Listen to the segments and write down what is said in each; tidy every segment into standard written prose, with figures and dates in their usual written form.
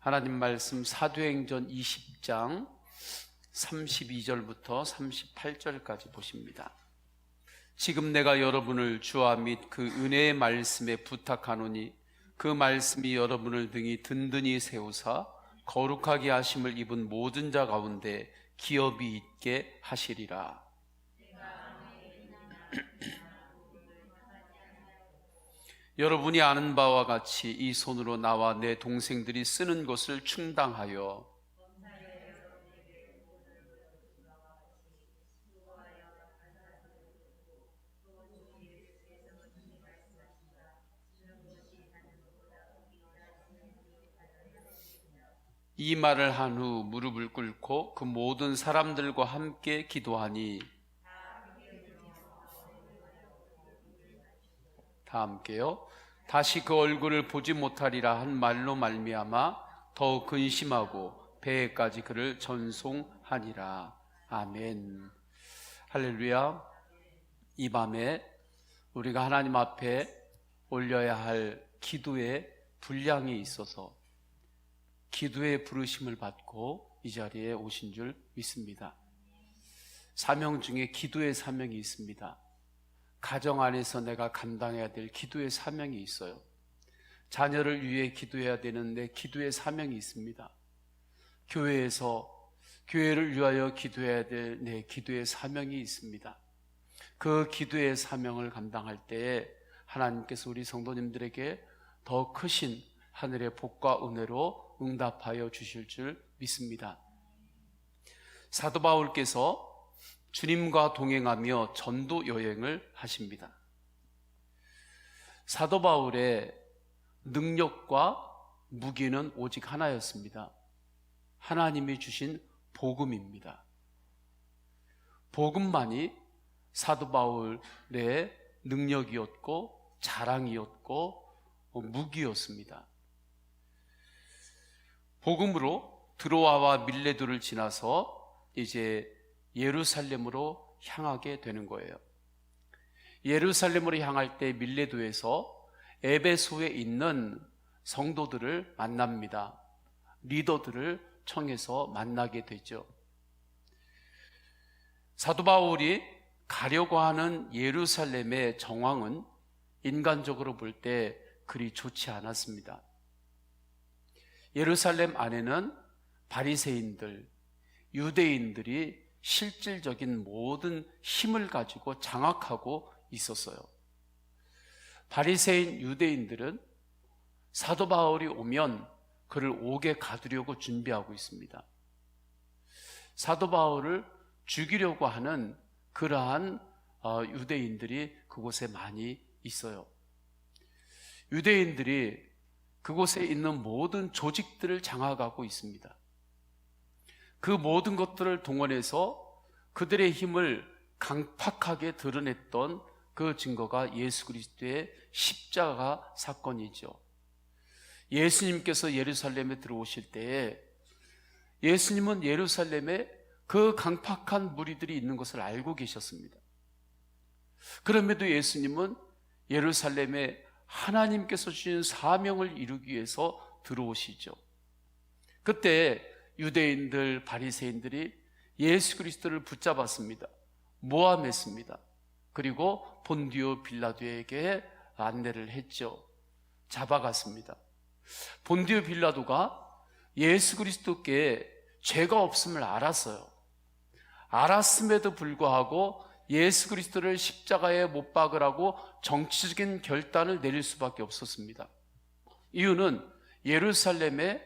하나님 말씀 사도행전 20장 32절부터 38절까지 보십니다. 지금 내가 여러분을 주와 및 그 은혜의 말씀에 부탁하노니 그 말씀이 여러분을 등이 든든히 세우사 거룩하게 하심을 입은 모든 자 가운데 기업이 있게 하시리라. 여러분이 아는 바와 같이 이 손으로 나와 내 동생들이 쓰는 것을 충당하여 이 말을 한 후 무릎을 꿇고 그 모든 사람들과 함께 기도하니 다 함께요. 다시 그 얼굴을 보지 못하리라 한 말로 말미암아 더욱 근심하고 배에까지 그를 전송하니라. 아멘. 할렐루야. 이 밤에 우리가 하나님 앞에 올려야 할 기도의 분량이 있어서 기도의 부르심을 받고 이 자리에 오신 줄 믿습니다. 사명 중에 기도의 사명이 있습니다. 가정 안에서 내가 감당해야 될 기도의 사명이 있어요. 자녀를 위해 기도해야 되는데 기도의 사명이 있습니다. 교회에서 교회를 위하여 기도해야 될 내 기도의 사명이 있습니다. 그 기도의 사명을 감당할 때에 하나님께서 우리 성도님들에게 더 크신 하늘의 복과 은혜로 응답하여 주실 줄 믿습니다. 사도 바울께서 주님과 동행하며 전도 여행을 하십니다. 사도 바울의 능력과 무기는 오직 하나였습니다. 하나님이 주신 복음입니다. 복음만이 사도 바울의 능력이었고 자랑이었고 무기였습니다. 복음으로 드로아와 밀레도를 지나서 이제 예루살렘으로 향하게 되는 거예요. 예루살렘으로 향할 때 밀레도에서 에베소에 있는 성도들을 만납니다. 리더들을 청해서 만나게 되죠. 사도 바울이 가려고 하는 예루살렘의 정황은 인간적으로 볼 때 그리 좋지 않았습니다. 예루살렘 안에는 바리새인들, 유대인들이 실질적인 모든 힘을 가지고 장악하고 있었어요. 바리새인 유대인들은 사도 바울이 오면 그를 옥에 가두려고 준비하고 있습니다. 사도 바울을 죽이려고 하는 그러한 유대인들이 그곳에 많이 있어요. 유대인들이 그곳에 있는 모든 조직들을 장악하고 있습니다. 그 모든 것들을 동원해서 그들의 힘을 강팍하게 드러냈던 그 증거가 예수 그리스도의 십자가 사건이죠. 예수님께서 예루살렘에 들어오실 때에 예수님은 예루살렘에 그 강팍한 무리들이 있는 것을 알고 계셨습니다. 그럼에도 예수님은 예루살렘에 하나님께서 주신 사명을 이루기 위해서 들어오시죠. 그때 유대인들, 바리새인들이 예수 그리스도를 붙잡았습니다. 모함했습니다. 그리고 본디오 빌라도에게 안내를 했죠. 잡아갔습니다. 본디오 빌라도가 예수 그리스도께 죄가 없음을 알았어요. 알았음에도 불구하고 예수 그리스도를 십자가에 못 박으라고 정치적인 결단을 내릴 수밖에 없었습니다. 이유는 예루살렘의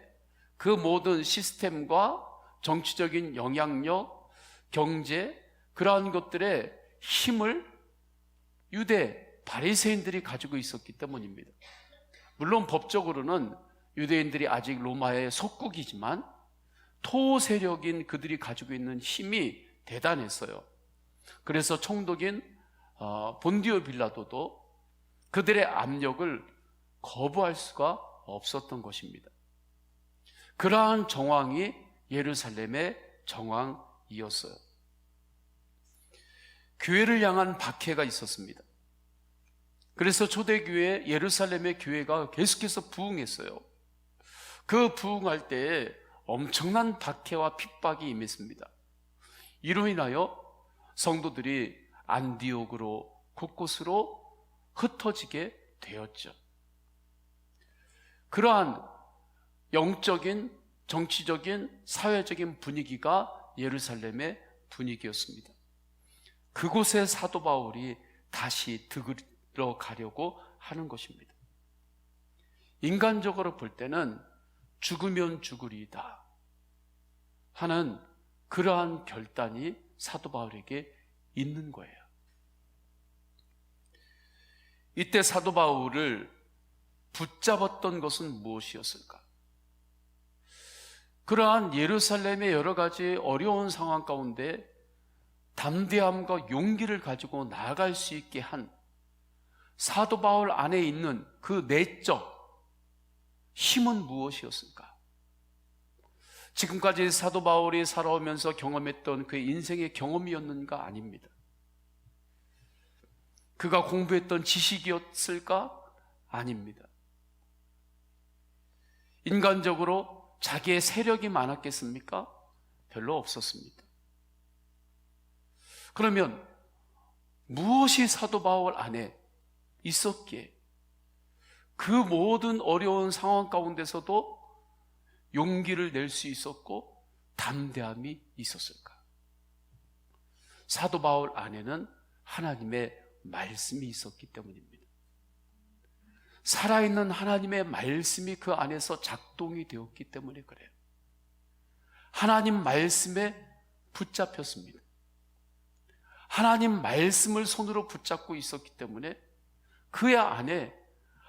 그 모든 시스템과 정치적인 영향력, 경제, 그러한 것들의 힘을 유대 바리새인들이 가지고 있었기 때문입니다. 물론 법적으로는 유대인들이 아직 로마의 속국이지만 토 세력인 그들이 가지고 있는 힘이 대단했어요. 그래서 총독인 본디오 빌라도도 그들의 압력을 거부할 수가 없었던 것입니다. 그러한 정황이 예루살렘의 정황이었어요. 교회를 향한 박해가 있었습니다. 그래서 초대교회 예루살렘의 교회가 계속해서 부흥했어요. 그 부흥할 때에 엄청난 박해와 핍박이 임했습니다. 이로 인하여 성도들이 안디옥으로 곳곳으로 흩어지게 되었죠. 그러한 영적인, 정치적인, 사회적인 분위기가 예루살렘의 분위기였습니다. 그곳에 사도 바울이 다시 들어가려고 하는 것입니다. 인간적으로 볼 때는 죽으면 죽으리이다 하는 그러한 결단이 사도 바울에게 있는 거예요. 이때 사도 바울을 붙잡았던 것은 무엇이었을까? 그러한 예루살렘의 여러 가지 어려운 상황 가운데 담대함과 용기를 가지고 나아갈 수 있게 한 사도 바울 안에 있는 그 내적 힘은 무엇이었을까? 지금까지 사도 바울이 살아오면서 경험했던 그의 인생의 경험이었는가? 아닙니다. 그가 공부했던 지식이었을까? 아닙니다. 인간적으로 자기의 세력이 많았겠습니까? 별로 없었습니다. 그러면 무엇이 사도 바울 안에 있었기에 그 모든 어려운 상황 가운데서도 용기를 낼 수 있었고 담대함이 있었을까? 사도 바울 안에는 하나님의 말씀이 있었기 때문입니다. 살아있는 하나님의 말씀이 그 안에서 작동이 되었기 때문에 그래요. 하나님 말씀에 붙잡혔습니다. 하나님 말씀을 손으로 붙잡고 있었기 때문에 그의 안에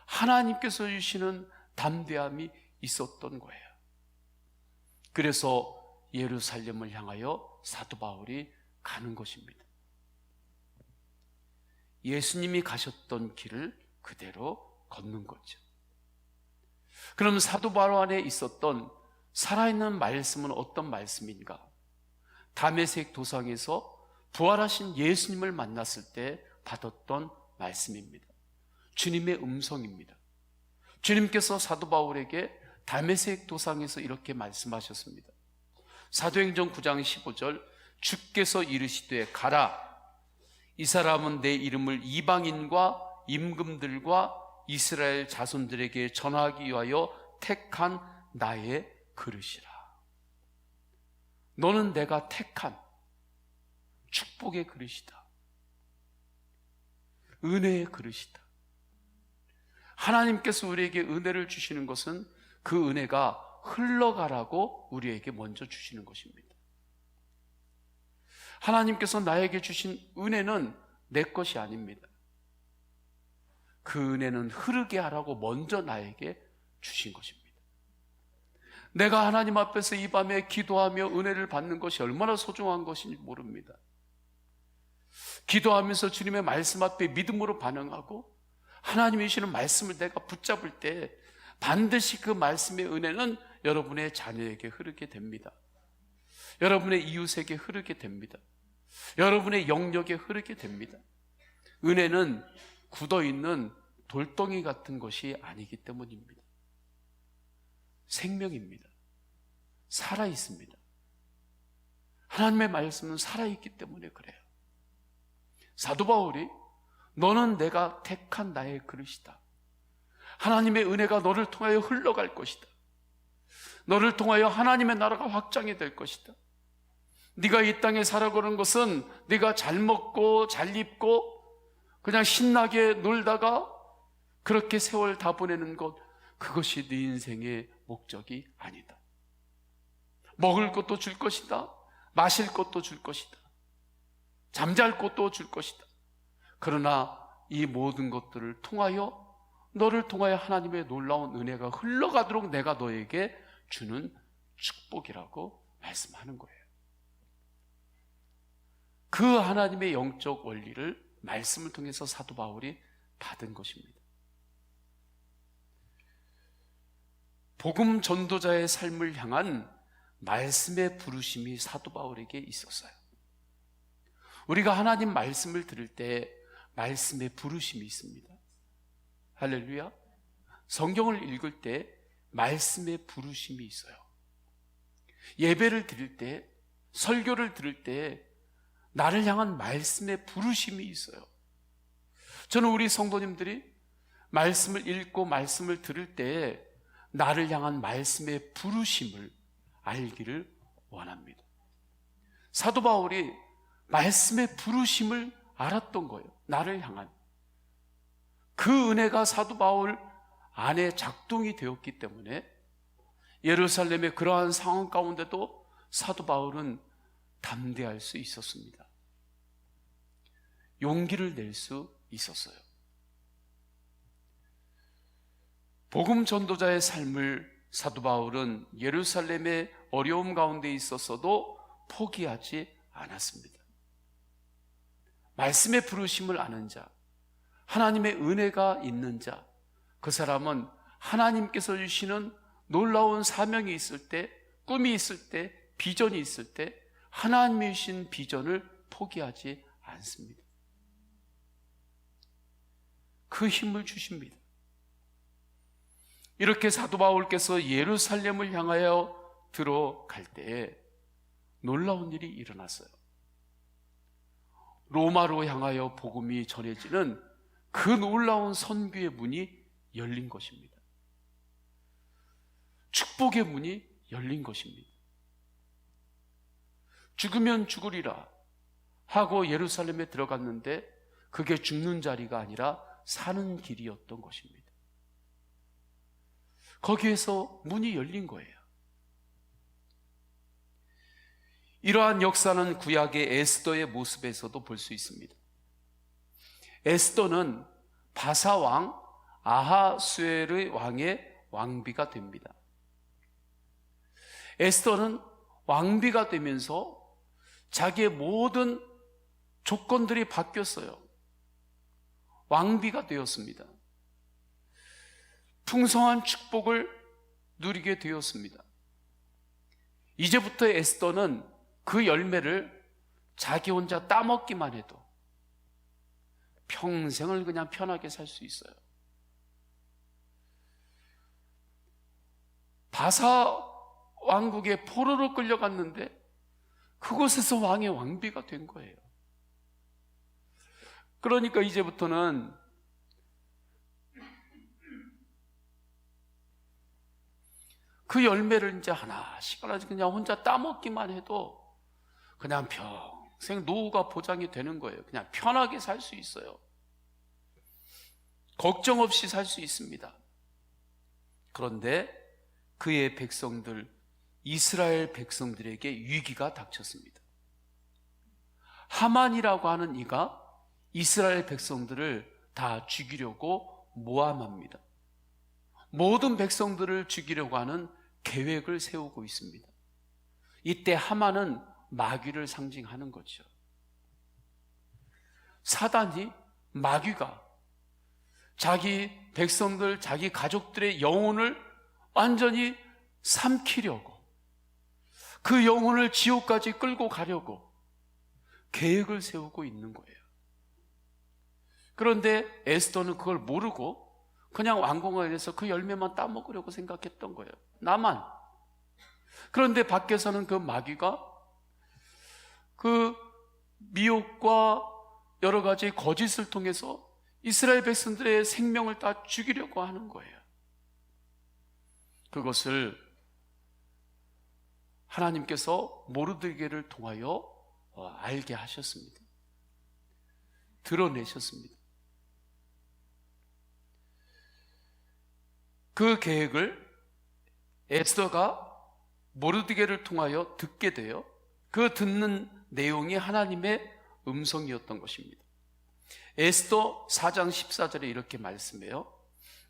하나님께서 주시는 담대함이 있었던 거예요. 그래서 예루살렘을 향하여 사도 바울이 가는 것입니다. 예수님이 가셨던 길을 그대로 걷는 거죠. 그럼 사도 바울 안에 있었던 살아있는 말씀은 어떤 말씀인가? 다메섹 도상에서 부활하신 예수님을 만났을 때 받았던 말씀입니다. 주님의 음성입니다. 주님께서 사도 바울에게 다메섹 도상에서 이렇게 말씀하셨습니다. 사도행전 9장 15절, 주께서 이르시되 가라, 이 사람은 내 이름을 이방인과 임금들과 이스라엘 자손들에게 전하기 위하여 택한 나의 그릇이라. 너는 내가 택한 축복의 그릇이다. 은혜의 그릇이다. 하나님께서 우리에게 은혜를 주시는 것은 그 은혜가 흘러가라고 우리에게 먼저 주시는 것입니다. 하나님께서 나에게 주신 은혜는 내 것이 아닙니다. 그 은혜는 흐르게 하라고 먼저 나에게 주신 것입니다. 내가 하나님 앞에서 이 밤에 기도하며 은혜를 받는 것이 얼마나 소중한 것인지 모릅니다. 기도하면서 주님의 말씀 앞에 믿음으로 반응하고 하나님이 주시는 말씀을 내가 붙잡을 때 반드시 그 말씀의 은혜는 여러분의 자녀에게 흐르게 됩니다. 여러분의 이웃에게 흐르게 됩니다. 여러분의 영역에 흐르게 됩니다. 은혜는 굳어있는 돌덩이 같은 것이 아니기 때문입니다. 생명입니다. 살아있습니다. 하나님의 말씀은 살아있기 때문에 그래요. 사도 바울이 너는 내가 택한 나의 그릇이다. 하나님의 은혜가 너를 통하여 흘러갈 것이다. 너를 통하여 하나님의 나라가 확장이 될 것이다. 네가 이 땅에 살아가는 것은 네가 잘 먹고 잘 입고 그냥 신나게 놀다가 그렇게 세월 다 보내는 것, 그것이 네 인생의 목적이 아니다. 먹을 것도 줄 것이다. 마실 것도 줄 것이다. 잠잘 곳도 줄 것이다. 그러나 이 모든 것들을 통하여 너를 통하여 하나님의 놀라운 은혜가 흘러가도록 내가 너에게 주는 축복이라고 말씀하는 거예요. 그 하나님의 영적 원리를 말씀을 통해서 사도 바울이 받은 것입니다. 복음 전도자의 삶을 향한 말씀의 부르심이 사도 바울에게 있었어요. 우리가 하나님 말씀을 들을 때 말씀의 부르심이 있습니다. 할렐루야. 성경을 읽을 때 말씀의 부르심이 있어요. 예배를 드릴 때, 설교를 들을 때 나를 향한 말씀의 부르심이 있어요. 저는 우리 성도님들이 말씀을 읽고 말씀을 들을 때 나를 향한 말씀의 부르심을 알기를 원합니다. 사도 바울이 말씀의 부르심을 알았던 거예요. 나를 향한. 그 은혜가 사도 바울 안에 작동이 되었기 때문에 예루살렘의 그러한 상황 가운데도 사도 바울은 담대할 수 있었습니다. 용기를 낼 수 있었어요. 복음 전도자의 삶을 사도 바울은 예루살렘의 어려움 가운데 있었어도 포기하지 않았습니다. 말씀의 부르심을 아는 자, 하나님의 은혜가 있는 자, 그 사람은 하나님께서 주시는 놀라운 사명이 있을 때, 꿈이 있을 때, 비전이 있을 때 하나님이 주신 비전을 포기하지 않습니다. 그 힘을 주십니다. 이렇게 사도 바울께서 예루살렘을 향하여 들어갈 때에 놀라운 일이 일어났어요. 로마로 향하여 복음이 전해지는 그 놀라운 선교의 문이 열린 것입니다. 축복의 문이 열린 것입니다. 죽으면 죽으리라 하고 예루살렘에 들어갔는데 그게 죽는 자리가 아니라 사는 길이었던 것입니다. 거기에서 문이 열린 거예요. 이러한 역사는 구약의 에스더의 모습에서도 볼 수 있습니다. 에스더는 바사왕 아하수에르의 왕의 왕비가 됩니다. 에스더는 왕비가 되면서 자기의 모든 조건들이 바뀌었어요. 왕비가 되었습니다. 풍성한 축복을 누리게 되었습니다. 이제부터 에스더는 그 열매를 자기 혼자 따먹기만 해도 평생을 그냥 편하게 살 수 있어요. 바사 왕국에 포로로 끌려갔는데 그곳에서 왕의 왕비가 된 거예요. 그러니까 이제부터는 그 열매를 이제 하나씩 그냥 혼자 따먹기만 해도 그냥 평생 노후가 보장이 되는 거예요. 그냥 편하게 살 수 있어요. 걱정 없이 살 수 있습니다. 그런데 그의 백성들, 이스라엘 백성들에게 위기가 닥쳤습니다. 하만이라고 하는 이가 이스라엘 백성들을 다 죽이려고 모함합니다. 모든 백성들을 죽이려고 하는 계획을 세우고 있습니다. 이때 하만은 마귀를 상징하는 거죠. 사단이, 마귀가 자기 백성들, 자기 가족들의 영혼을 완전히 삼키려고, 그 영혼을 지옥까지 끌고 가려고 계획을 세우고 있는 거예요. 그런데 에스더는 그걸 모르고 그냥 왕궁에서 그 열매만 따먹으려고 생각했던 거예요. 나만. 그런데 밖에서는 그 마귀가 그 미혹과 여러 가지 거짓을 통해서 이스라엘 백성들의 생명을 다 죽이려고 하는 거예요. 그것을 하나님께서 모르드게를 통하여 알게 하셨습니다. 드러내셨습니다. 그 계획을 에스더가 모르드게를 통하여 듣게 돼요. 그 듣는 내용이 하나님의 음성이었던 것입니다. 에스더 4장 14절에 이렇게 말씀해요.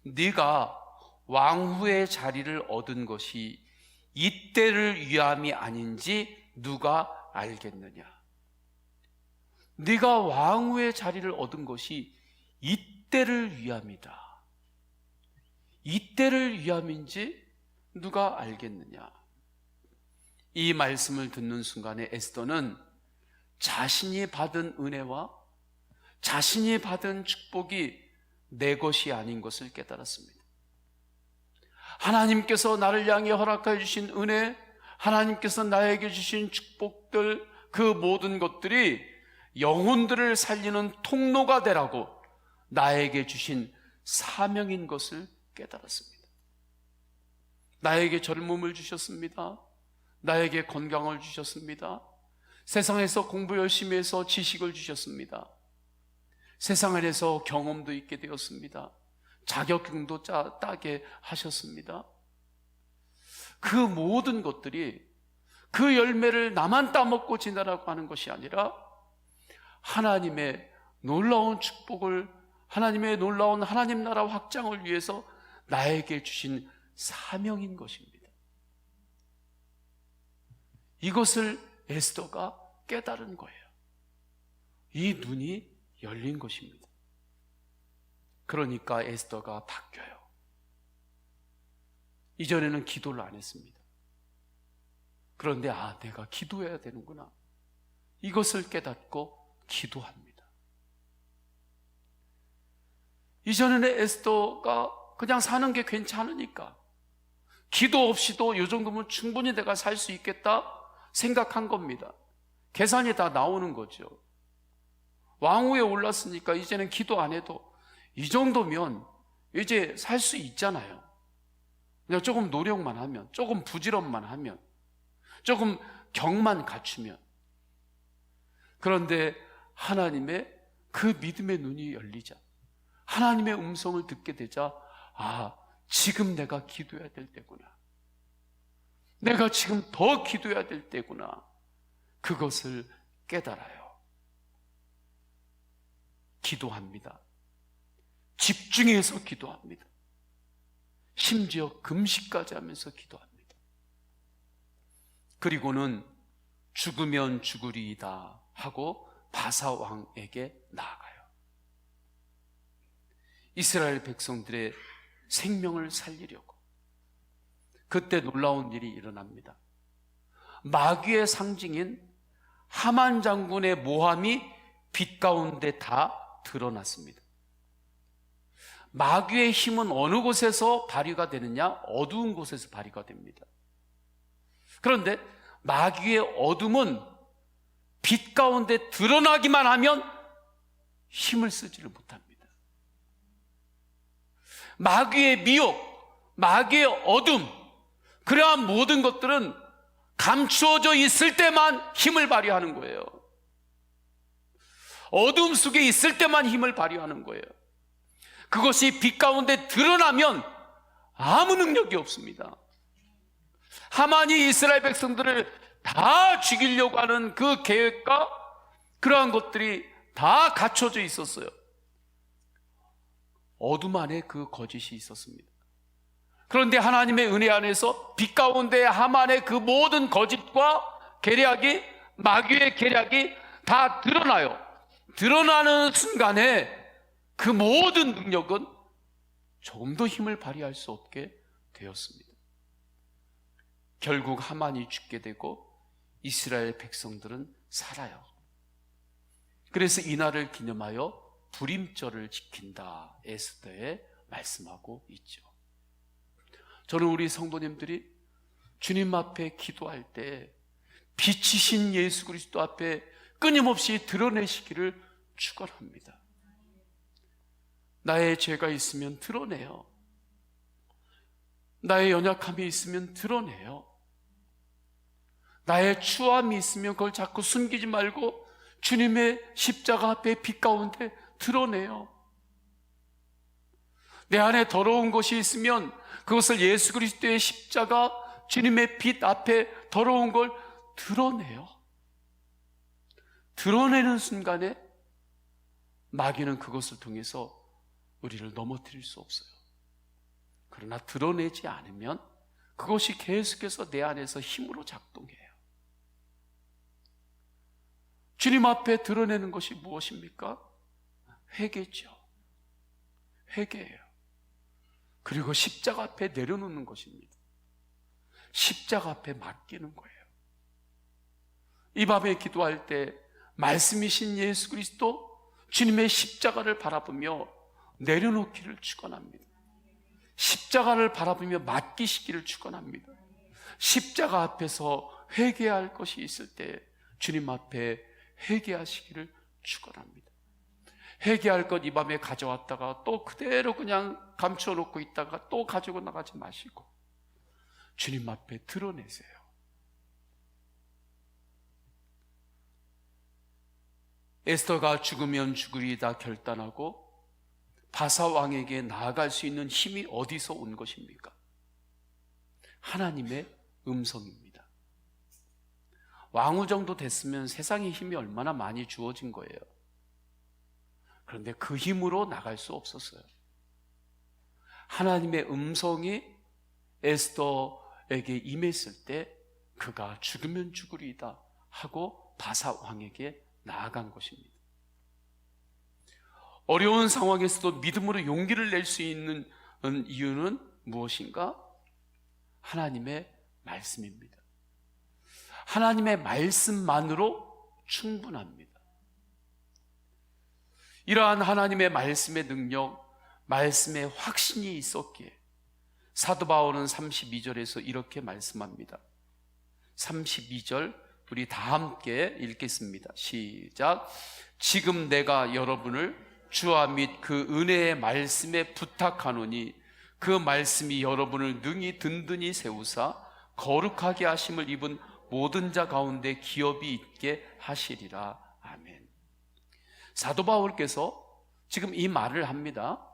네가 왕후의 자리를 얻은 것이 이때를 위함이 아닌지 누가 알겠느냐. 네가 왕후의 자리를 얻은 것이 이때를 위함이다. 이때를 위함인지 누가 알겠느냐. 이 말씀을 듣는 순간에 에스더는 자신이 받은 은혜와 자신이 받은 축복이 내 것이 아닌 것을 깨달았습니다. 하나님께서 나를 향해 허락하여 주신 은혜, 하나님께서 나에게 주신 축복들, 그 모든 것들이 영혼들을 살리는 통로가 되라고 나에게 주신 사명인 것을 깨달았습니다. 나에게 젊음을 주셨습니다. 나에게 건강을 주셨습니다. 세상에서 공부 열심히 해서 지식을 주셨습니다. 세상 안에서 경험도 있게 되었습니다. 자격증도 따게 하셨습니다. 그 모든 것들이 그 열매를 나만 따먹고 지나라고 하는 것이 아니라 하나님의 놀라운 축복을, 하나님의 놀라운 하나님 나라 확장을 위해서 나에게 주신 사명인 것입니다. 이것을 에스더가 깨달은 거예요. 이 눈이 열린 것입니다. 그러니까 에스더가 바뀌어요. 이전에는 기도를 안 했습니다. 그런데 내가 기도해야 되는구나, 이것을 깨닫고 기도합니다. 이전에는 에스더가 그냥 사는 게 괜찮으니까 기도 없이도 이 정도면 충분히 내가 살 수 있겠다 생각한 겁니다. 계산이 다 나오는 거죠. 왕위에 올랐으니까 이제는 기도 안 해도 이 정도면 이제 살 수 있잖아요. 그냥 조금 노력만 하면, 조금 부지런만 하면, 조금 경만 갖추면. 그런데 하나님의 그 믿음의 눈이 열리자, 하나님의 음성을 듣게 되자, 지금 내가 기도해야 될 때구나, 내가 지금 더 기도해야 될 때구나, 그것을 깨달아요. 기도합니다. 집중해서 기도합니다. 심지어 금식까지 하면서 기도합니다. 그리고는 죽으면 죽으리이다 하고 바사 왕에게 나아가요. 이스라엘 백성들의 생명을 살리려고. 그때 놀라운 일이 일어납니다. 마귀의 상징인 하만 장군의 모함이 빛 가운데 다 드러났습니다. 마귀의 힘은 어느 곳에서 발휘가 되느냐? 어두운 곳에서 발휘가 됩니다. 그런데 마귀의 어둠은 빛 가운데 드러나기만 하면 힘을 쓰지를 못합니다. 마귀의 미혹, 마귀의 어둠, 그러한 모든 것들은 감추어져 있을 때만 힘을 발휘하는 거예요. 어둠 속에 있을 때만 힘을 발휘하는 거예요. 그것이 빛 가운데 드러나면 아무 능력이 없습니다. 하만이 이스라엘 백성들을 다 죽이려고 하는 그 계획과 그러한 것들이 다 갖춰져 있었어요. 어둠 안에 그 거짓이 있었습니다. 그런데 하나님의 은혜 안에서 빛 가운데 하만의 그 모든 거짓과 계략이, 마귀의 계략이 다 드러나요. 드러나는 순간에 그 모든 능력은 조금 더 힘을 발휘할 수 없게 되었습니다. 결국 하만이 죽게 되고 이스라엘 백성들은 살아요. 그래서 이날을 기념하여 불임절을 지킨다, 에스더에 말씀하고 있죠. 저는 우리 성도님들이 주님 앞에 기도할 때 빛이신 예수 그리스도 앞에 끊임없이 드러내시기를 축원합니다. 나의 죄가 있으면 드러내요. 나의 연약함이 있으면 드러내요. 나의 추함이 있으면 그걸 자꾸 숨기지 말고 주님의 십자가 앞에 빛 가운데 드러내요. 내 안에 더러운 것이 있으면 그것을 예수 그리스도의 십자가, 주님의 빛 앞에 더러운 걸 드러내요. 드러내는 순간에 마귀는 그것을 통해서 우리를 넘어뜨릴 수 없어요. 그러나 드러내지 않으면 그것이 계속해서 내 안에서 힘으로 작동해요. 주님 앞에 드러내는 것이 무엇입니까? 회개죠. 회개예요. 그리고 십자가 앞에 내려놓는 것입니다. 십자가 앞에 맡기는 거예요. 이 밤에 기도할 때 말씀이신 예수 그리스도, 주님의 십자가를 바라보며 내려놓기를 축원합니다. 십자가를 바라보며 맡기시기를 축원합니다. 십자가 앞에서 회개할 것이 있을 때 주님 앞에 회개하시기를 축원합니다. 회개할 것 이 밤에 가져왔다가 또 그대로 그냥 감추어 놓고 있다가 또 가지고 나가지 마시고 주님 앞에 드러내세요. 에스더가 죽으면 죽으리다 결단하고 바사 왕에게 나아갈 수 있는 힘이 어디서 온 것입니까? 하나님의 음성입니다. 왕후 정도 됐으면 세상의 힘이 얼마나 많이 주어진 거예요. 그런데 그 힘으로 나갈 수 없었어요. 하나님의 음성이 에스더에게 임했을 때 그가 죽으면 죽으리이다 하고 바사 왕에게 나아간 것입니다. 어려운 상황에서도 믿음으로 용기를 낼 수 있는 이유는 무엇인가? 하나님의 말씀입니다. 하나님의 말씀만으로 충분합니다. 이러한 하나님의 말씀의 능력, 말씀의 확신이 있었기에 사도 바울은 32절에서 이렇게 말씀합니다. 32절 우리 다 함께 읽겠습니다. 시작. 지금 내가 여러분을 주와 및 그 은혜의 말씀에 부탁하노니 그 말씀이 여러분을 능히 든든히 세우사 거룩하게 하심을 입은 모든 자 가운데 기업이 있게 하시리라. 아멘. 사도 바울께서 지금 이 말을 합니다.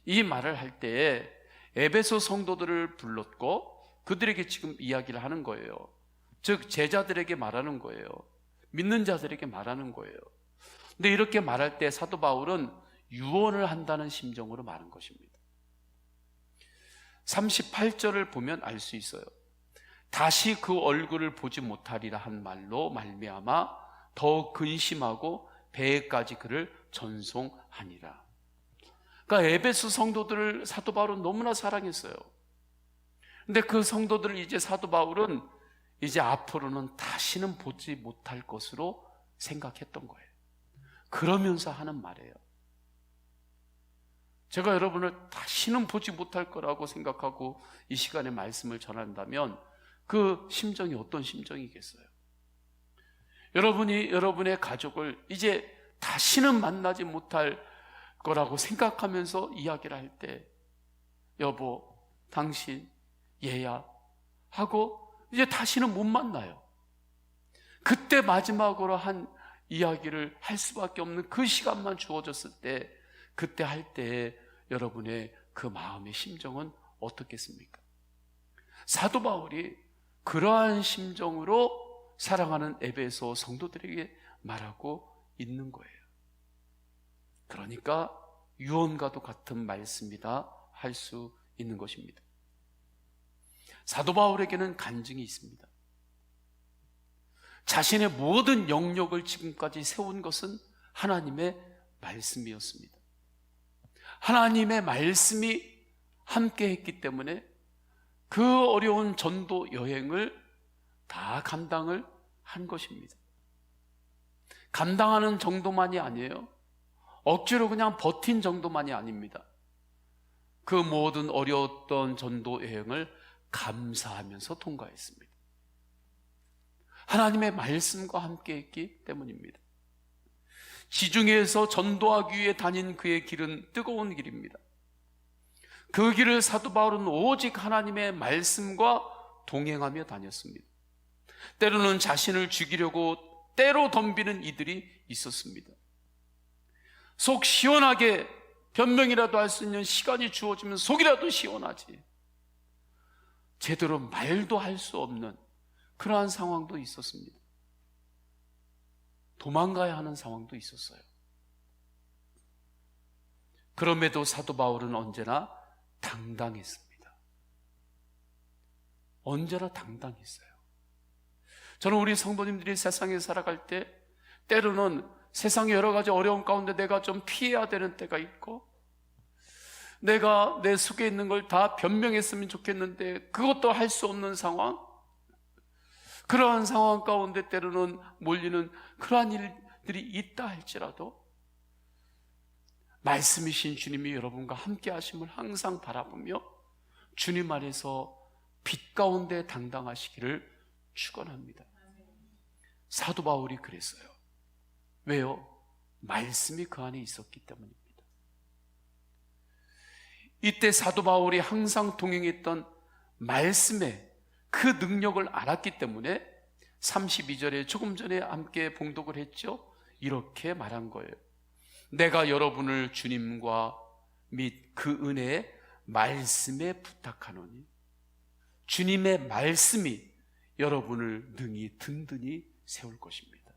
이 말을 할 때에 에베소 성도들을 불렀고 그들에게 지금 이야기를 하는 거예요. 즉 제자들에게 말하는 거예요. 믿는 자들에게 말하는 거예요. 근데 이렇게 말할 때 사도 바울은 유언을 한다는 심정으로 말한 것입니다. 38절을 보면 알 수 있어요. 다시 그 얼굴을 보지 못하리라 한 말로 말미암아 더 근심하고 배에까지 그를 전송하니라. 그러니까 에베소 성도들을 사도 바울은 너무나 사랑했어요. 근데 그 성도들을 이제 사도 바울은 이제 앞으로는 다시는 보지 못할 것으로 생각했던 거예요. 그러면서 하는 말이에요. 제가 여러분을 다시는 보지 못할 거라고 생각하고 이 시간에 말씀을 전한다면 그 심정이 어떤 심정이겠어요? 여러분이 여러분의 가족을 이제 다시는 만나지 못할 거라고 생각하면서 이야기를 할 때 여보, 당신, 얘야 하고 이제 다시는 못 만나요. 그때 마지막으로 한 이야기를 할 수밖에 없는 그 시간만 주어졌을 때 그때 할 때 여러분의 그 마음의 심정은 어떻겠습니까? 사도 바울이 그러한 심정으로 사랑하는 에베소 성도들에게 말하고 있는 거예요. 그러니까 유언과도 같은 말씀이다 할 수 있는 것입니다. 사도 바울에게는 간증이 있습니다. 자신의 모든 영역을 지금까지 세운 것은 하나님의 말씀이었습니다. 하나님의 말씀이 함께 했기 때문에 그 어려운 전도 여행을 다 감당을 한 것입니다. 감당하는 정도만이 아니에요. 억지로 그냥 버틴 정도만이 아닙니다. 그 모든 어려웠던 전도 여행을 감사하면서 통과했습니다. 하나님의 말씀과 함께 했기 때문입니다. 지중해에서 전도하기 위해 다닌 그의 길은 뜨거운 길입니다. 그 길을 사도 바울은 오직 하나님의 말씀과 동행하며 다녔습니다. 때로는 자신을 죽이려고 때로 덤비는 이들이 있었습니다. 속 시원하게 변명이라도 할 수 있는 시간이 주어지면 속이라도 시원하지 제대로 말도 할 수 없는 그러한 상황도 있었습니다. 도망가야 하는 상황도 있었어요. 그럼에도 사도 바울은 언제나 당당했습니다. 언제나 당당했어요. 저는 우리 성도님들이 세상에 살아갈 때 때로는 세상의 여러 가지 어려움 가운데 내가 좀 피해야 되는 때가 있고 내가 내 속에 있는 걸 다 변명했으면 좋겠는데 그것도 할 수 없는 상황, 그러한 상황 가운데 때로는 몰리는 그러한 일들이 있다 할지라도 말씀이신 주님이 여러분과 함께 하심을 항상 바라보며 주님 안에서 빛 가운데 당당하시기를 축원합니다. 사도 바울이 그랬어요. 왜요? 말씀이 그 안에 있었기 때문입니다. 이때 사도 바울이 항상 동행했던 말씀의 그 능력을 알았기 때문에 32절에 조금 전에 함께 봉독을 했죠. 이렇게 말한 거예요. 내가 여러분을 주님과 및 그 은혜의 말씀에 부탁하노니, 주님의 말씀이 여러분을 능히 든든히 세울 것입니다.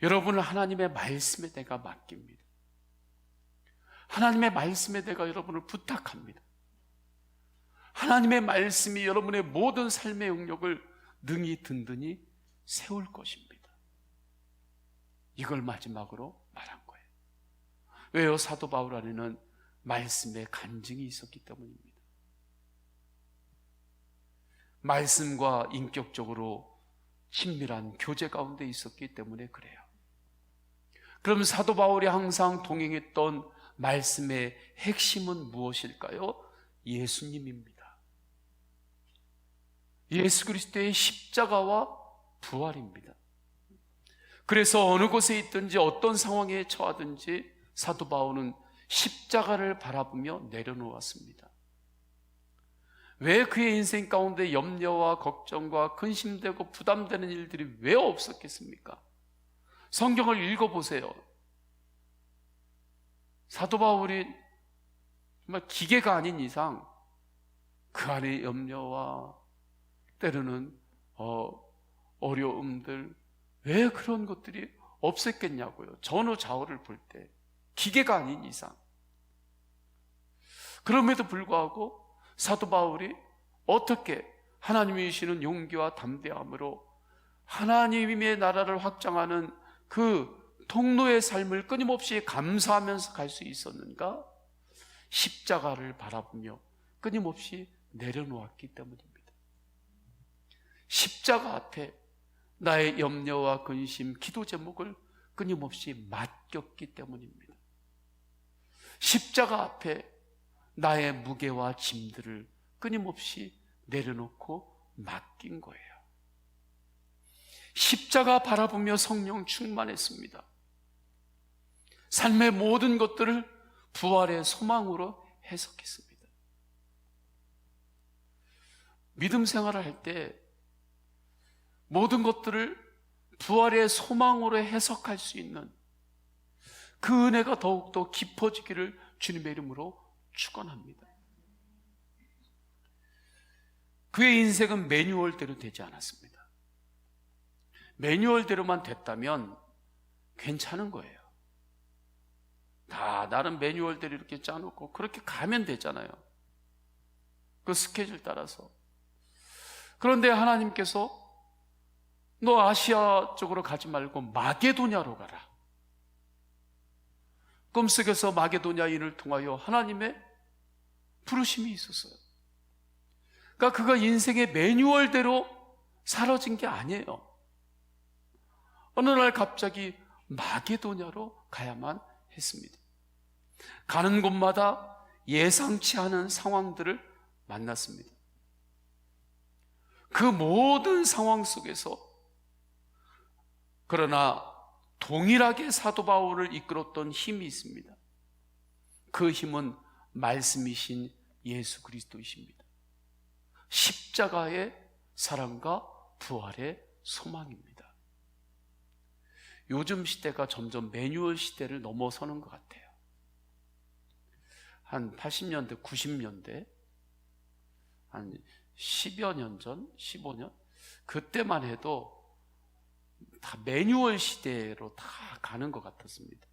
여러분을 하나님의 말씀에 내가 맡깁니다. 하나님의 말씀에 내가 여러분을 부탁합니다. 하나님의 말씀이 여러분의 모든 삶의 영역을 능히 든든히 세울 것입니다. 이걸 마지막으로 말한 거예요. 왜요? 사도 바울 안에는 말씀의 간증이 있었기 때문입니다. 말씀과 인격적으로 친밀한 교제 가운데 있었기 때문에 그래요. 그럼 사도 바울이 항상 동행했던 말씀의 핵심은 무엇일까요? 예수님입니다. 예수 그리스도의 십자가와 부활입니다. 그래서 어느 곳에 있든지 어떤 상황에 처하든지 사도 바울은 십자가를 바라보며 내려놓았습니다. 왜 그의 인생 가운데 염려와 걱정과 근심되고 부담되는 일들이 왜 없었겠습니까? 성경을 읽어보세요. 사도 바울이 정말 기계가 아닌 이상 그 안에 염려와 때로는 어려움들, 왜 그런 것들이 없었겠냐고요. 전후좌우를 볼 때 기계가 아닌 이상. 그럼에도 불구하고 사도 바울이 어떻게 하나님이 주시는 용기와 담대함으로 하나님의 나라를 확장하는 그 통로의 삶을 끊임없이 감사하면서 갈 수 있었는가? 십자가를 바라보며 끊임없이 내려놓았기 때문입니다. 십자가 앞에 나의 염려와 근심, 기도 제목을 끊임없이 맡겼기 때문입니다. 십자가 앞에 나의 무게와 짐들을 끊임없이 내려놓고 맡긴 거예요. 십자가 바라보며 성령 충만했습니다. 삶의 모든 것들을 부활의 소망으로 해석했습니다. 믿음 생활을 할 때 모든 것들을 부활의 소망으로 해석할 수 있는 그 은혜가 더욱더 깊어지기를 주님의 이름으로 축원합니다. 그의 인생은 매뉴얼대로 되지 않았습니다. 매뉴얼대로만 됐다면 괜찮은 거예요. 다 나름 매뉴얼대로 이렇게 짜놓고 그렇게 가면 되잖아요. 그 스케줄 따라서. 그런데 하나님께서 너 아시아 쪽으로 가지 말고 마게도냐로 가라. 꿈속에서 마게도냐인을 통하여 하나님의 부르심이 있었어요. 그러니까 그가 인생의 매뉴얼대로 사라진 게 아니에요. 어느 날 갑자기 마게도냐로 가야만 했습니다. 가는 곳마다 예상치 않은 상황들을 만났습니다. 그 모든 상황 속에서 그러나 동일하게 사도 바울을 이끌었던 힘이 있습니다. 그 힘은 말씀이신 예수 그리스도이십니다. 십자가의 사랑과 부활의 소망입니다. 요즘 시대가 점점 매뉴얼 시대를 넘어서는 것 같아요. 한 80년대, 90년대, 한 10여 년 전, 15년, 그때만 해도 다 매뉴얼 시대로 다 가는 것 같았습니다.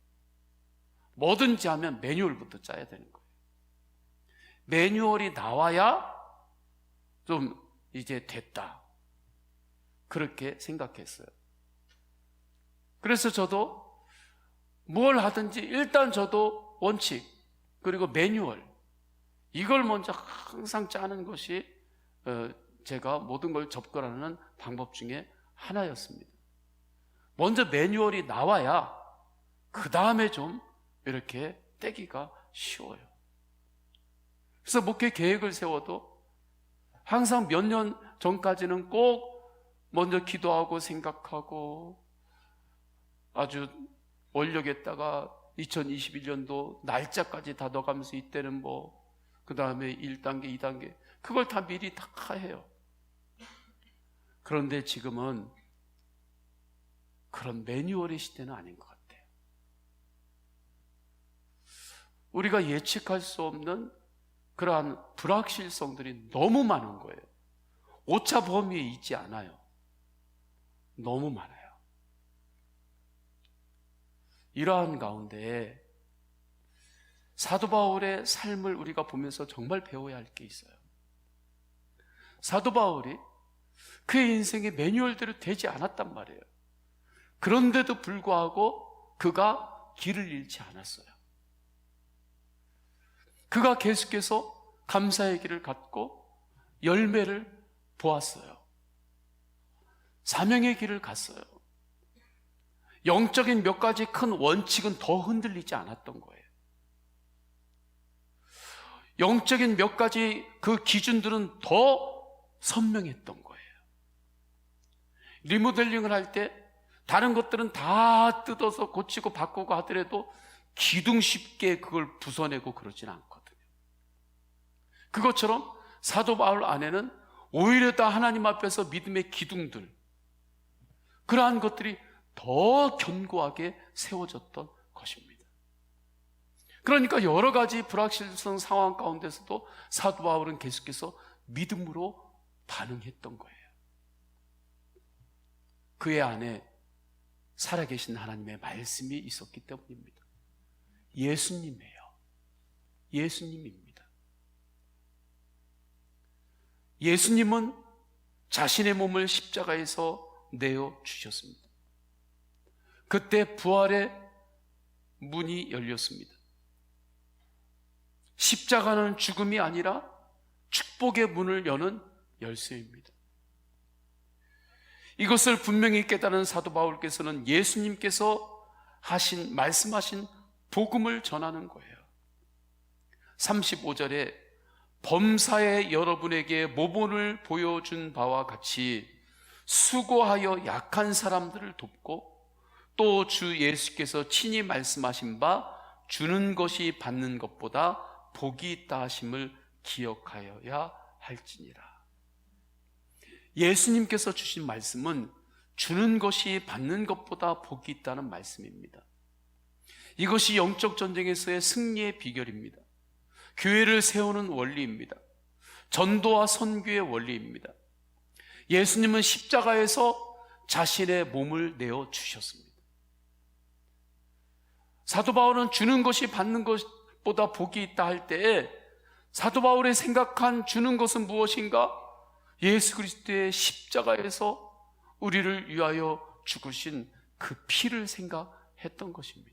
뭐든지 하면 매뉴얼부터 짜야 되는 거예요. 매뉴얼이 나와야 좀 이제 됐다, 그렇게 생각했어요. 그래서 저도 뭘 하든지 일단 저도 원칙 그리고 매뉴얼, 이걸 먼저 항상 짜는 것이 제가 모든 걸 접근하는 방법 중에 하나였습니다. 먼저 매뉴얼이 나와야 그 다음에 좀 이렇게 떼기가 쉬워요. 그래서 목회 계획을 세워도 항상 몇 년 전까지는 꼭 먼저 기도하고 생각하고 아주 원력에다가 2021년도 날짜까지 다 넣어가면서 이때는 그 다음에 1단계, 2단계 그걸 다 미리 다 해요. 그런데 지금은 그런 매뉴얼의 시대는 아닌 것 같아요. 우리가 예측할 수 없는 그러한 불확실성들이 너무 많은 거예요. 오차 범위에 있지 않아요. 너무 많아요. 이러한 가운데 사도 바울의 삶을 우리가 보면서 정말 배워야 할 게 있어요. 사도 바울이 그의 인생의 매뉴얼대로 되지 않았단 말이에요. 그런데도 불구하고 그가 길을 잃지 않았어요. 그가 계속해서 감사의 길을 갖고 열매를 보았어요. 사명의 길을 갔어요. 영적인 몇 가지 큰 원칙은 더 흔들리지 않았던 거예요. 영적인 몇 가지 그 기준들은 더 선명했던 거예요. 리모델링을 할 때 다른 것들은 다 뜯어서 고치고 바꾸고 하더라도 기둥 쉽게 그걸 부숴내고 그러진 않거든요. 그것처럼 사도 바울 안에는 오히려 다 하나님 앞에서 믿음의 기둥들, 그러한 것들이 더 견고하게 세워졌던 것입니다. 그러니까 여러 가지 불확실성 상황 가운데서도 사도 바울은 계속해서 믿음으로 반응했던 거예요. 그의 안에 살아계신 하나님의 말씀이 있었기 때문입니다. 예수님이에요. 예수님입니다. 예수님은 자신의 몸을 십자가에서 내어 주셨습니다. 그때 부활의 문이 열렸습니다. 십자가는 죽음이 아니라 축복의 문을 여는 열쇠입니다. 이것을 분명히 깨달은 사도 바울께서는 예수님께서 말씀하신 복음을 전하는 거예요. 35절에 범사에 여러분에게 모본을 보여준 바와 같이 수고하여 약한 사람들을 돕고 또 주 예수께서 친히 말씀하신 바 주는 것이 받는 것보다 복이 있다 하심을 기억하여야 할지니라. 예수님께서 주신 말씀은 주는 것이 받는 것보다 복이 있다는 말씀입니다. 이것이 영적 전쟁에서의 승리의 비결입니다. 교회를 세우는 원리입니다. 전도와 선교의 원리입니다. 예수님은 십자가에서 자신의 몸을 내어 주셨습니다. 사도 바울은 주는 것이 받는 것보다 복이 있다 할 때에 사도 바울의 생각한 주는 것은 무엇인가? 예수 그리스도의 십자가에서 우리를 위하여 죽으신 그 피를 생각했던 것입니다.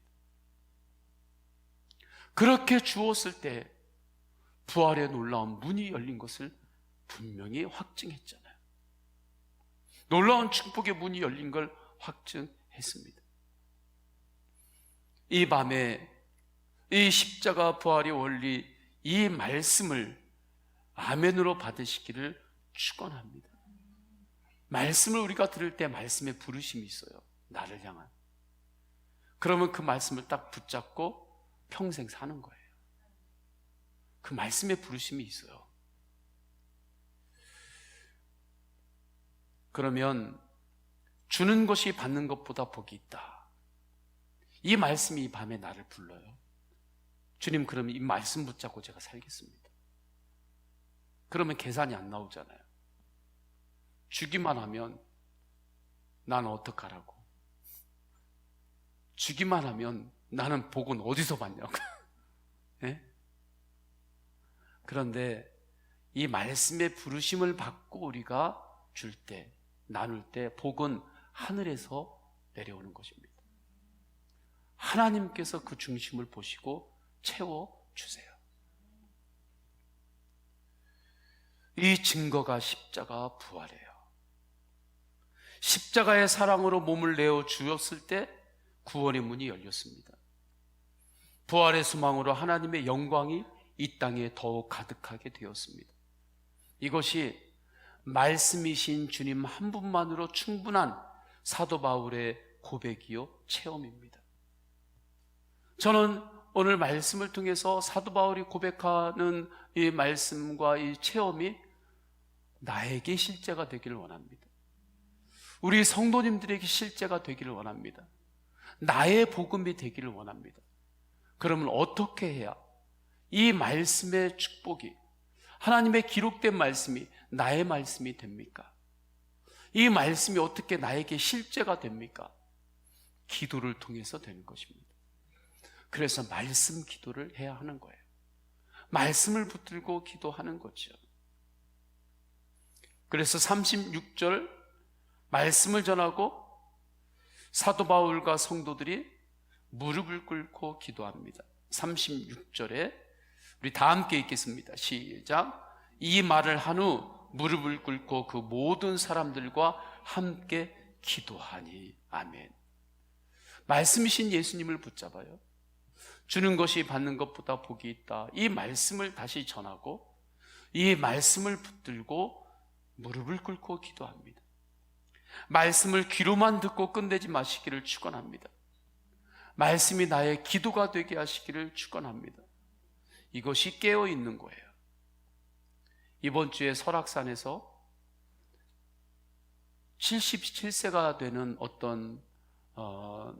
그렇게 주었을 때 부활의 놀라운 문이 열린 것을 분명히 확증했잖아요. 놀라운 축복의 문이 열린 걸 확증했습니다. 이 밤에 이 십자가 부활의 원리, 이 말씀을 아멘으로 받으시기를 축원합니다. 말씀을 우리가 들을 때 말씀의 부르심이 있어요. 나를 향한. 그러면 그 말씀을 딱 붙잡고 평생 사는 거예요. 그 말씀의 부르심이 있어요. 그러면 주는 것이 받는 것보다 복이 있다. 이 말씀이 이 밤에 나를 불러요. 주님, 그러면 이 말씀 붙잡고 제가 살겠습니다. 그러면 계산이 안 나오잖아요. 주기만 하면 나는 어떡하라고. 주기만 하면 나는 복은 어디서 받냐고. 네? 그런데 이 말씀의 부르심을 받고 우리가 줄 때, 나눌 때 복은 하늘에서 내려오는 것입니다. 하나님께서 그 중심을 보시고 채워주세요. 이 증거가 십자가 부활이에요. 십자가의 사랑으로 몸을 내어 주었을 때 구원의 문이 열렸습니다. 부활의 소망으로 하나님의 영광이 이 땅에 더욱 가득하게 되었습니다. 이것이 말씀이신 주님 한 분만으로 충분한 사도 바울의 고백이요 체험입니다. 저는 오늘 말씀을 통해서 사도 바울이 고백하는 이 말씀과 이 체험이 나에게 실제가 되기를 원합니다. 우리 성도님들에게 실제가 되기를 원합니다. 나의 복음이 되기를 원합니다. 그러면 어떻게 해야 이 말씀의 축복이, 하나님의 기록된 말씀이 나의 말씀이 됩니까? 이 말씀이 어떻게 나에게 실제가 됩니까? 기도를 통해서 되는 것입니다. 그래서 말씀 기도를 해야 하는 거예요. 말씀을 붙들고 기도하는 거죠. 그래서 36절 말씀을 전하고 사도 바울과 성도들이 무릎을 꿇고 기도합니다. 36절에 우리 다 함께 읽겠습니다. 시작. 이 말을 한 후 무릎을 꿇고 그 모든 사람들과 함께 기도하니. 아멘. 말씀이신 예수님을 붙잡아요. 주는 것이 받는 것보다 복이 있다. 이 말씀을 다시 전하고 이 말씀을 붙들고 무릎을 꿇고 기도합니다. 말씀을 귀로만 듣고 끝내지 마시기를 축원합니다. 말씀이 나의 기도가 되게 하시기를 축원합니다. 이것이 깨어 있는 거예요. 이번 주에 설악산에서 77세가 되는 어떤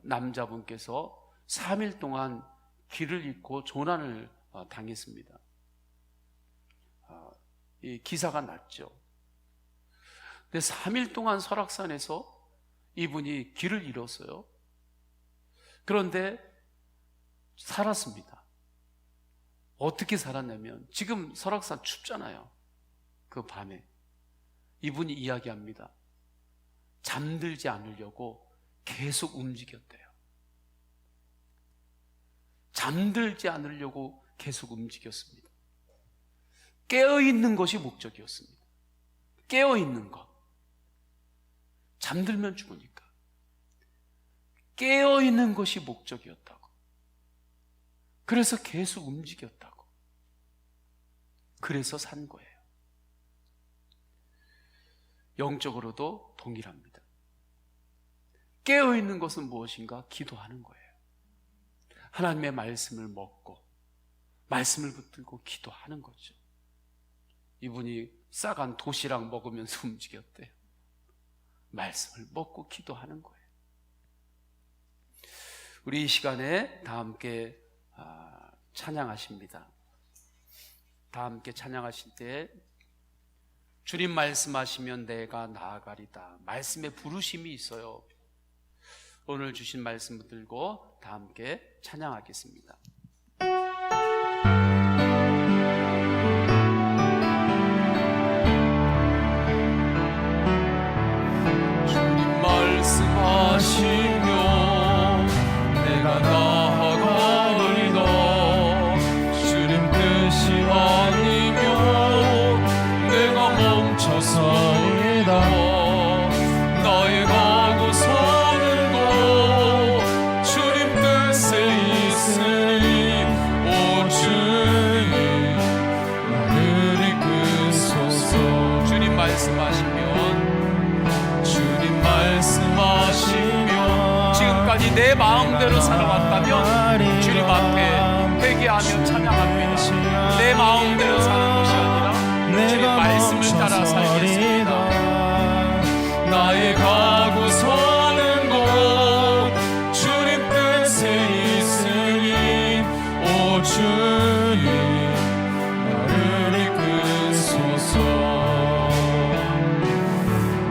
남자분께서 3일 동안 길을 잃고 조난을 당했습니다. 이 기사가 났죠. 근데 3일 동안 설악산에서 이분이 길을 잃었어요. 그런데 살았습니다. 어떻게 살았냐면, 지금 설악산 춥잖아요. 그 밤에 이분이 이야기합니다. 잠들지 않으려고 계속 움직였대요. 잠들지 않으려고 계속 움직였습니다. 깨어있는 것이 목적이었습니다. 깨어있는 것. 잠들면 죽으니까. 깨어있는 것이 목적이었다고. 그래서 계속 움직였다고. 그래서 산 거예요. 영적으로도 동일합니다. 깨어있는 것은 무엇인가? 기도하는 거예요. 하나님의 말씀을 먹고 말씀을 붙들고 기도하는 거죠. 이분이 싸간 도시락 먹으면서 움직였대요. 말씀을 먹고 기도하는 거예요. 우리 이 시간에 다 함께 찬양하십니다. 다 함께 찬양하실 때 주님 말씀하시면 내가 나아가리다. 말씀에 부르심이 있어요. 오늘 주신 말씀 붙들고 다 함께 찬양하겠습니다. 주님 말씀하시면 내가 나아가리다. 주님 뜻이 아니면 내가 멈춰서리다. 나의 가고 서는 곳 주님 뜻에 있으니 오 주님 나를 이끄소서. 주님 말씀하시면 지금까지 내 마음대로 살아왔다면 주님 앞에 회개하며 찬양합니다. 내 마음대로 사는 것이 아니라 주님 말씀을 따라 살겠습니다. 나의 가고 서는 곳 주님 뜻에 있으니 오 주님 나를 이끄소서.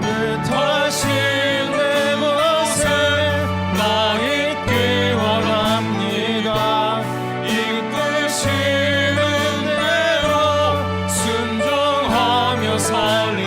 뜻하신 내 곳에 나 있기 원합니다. 이끄시는 대로 순종하며 살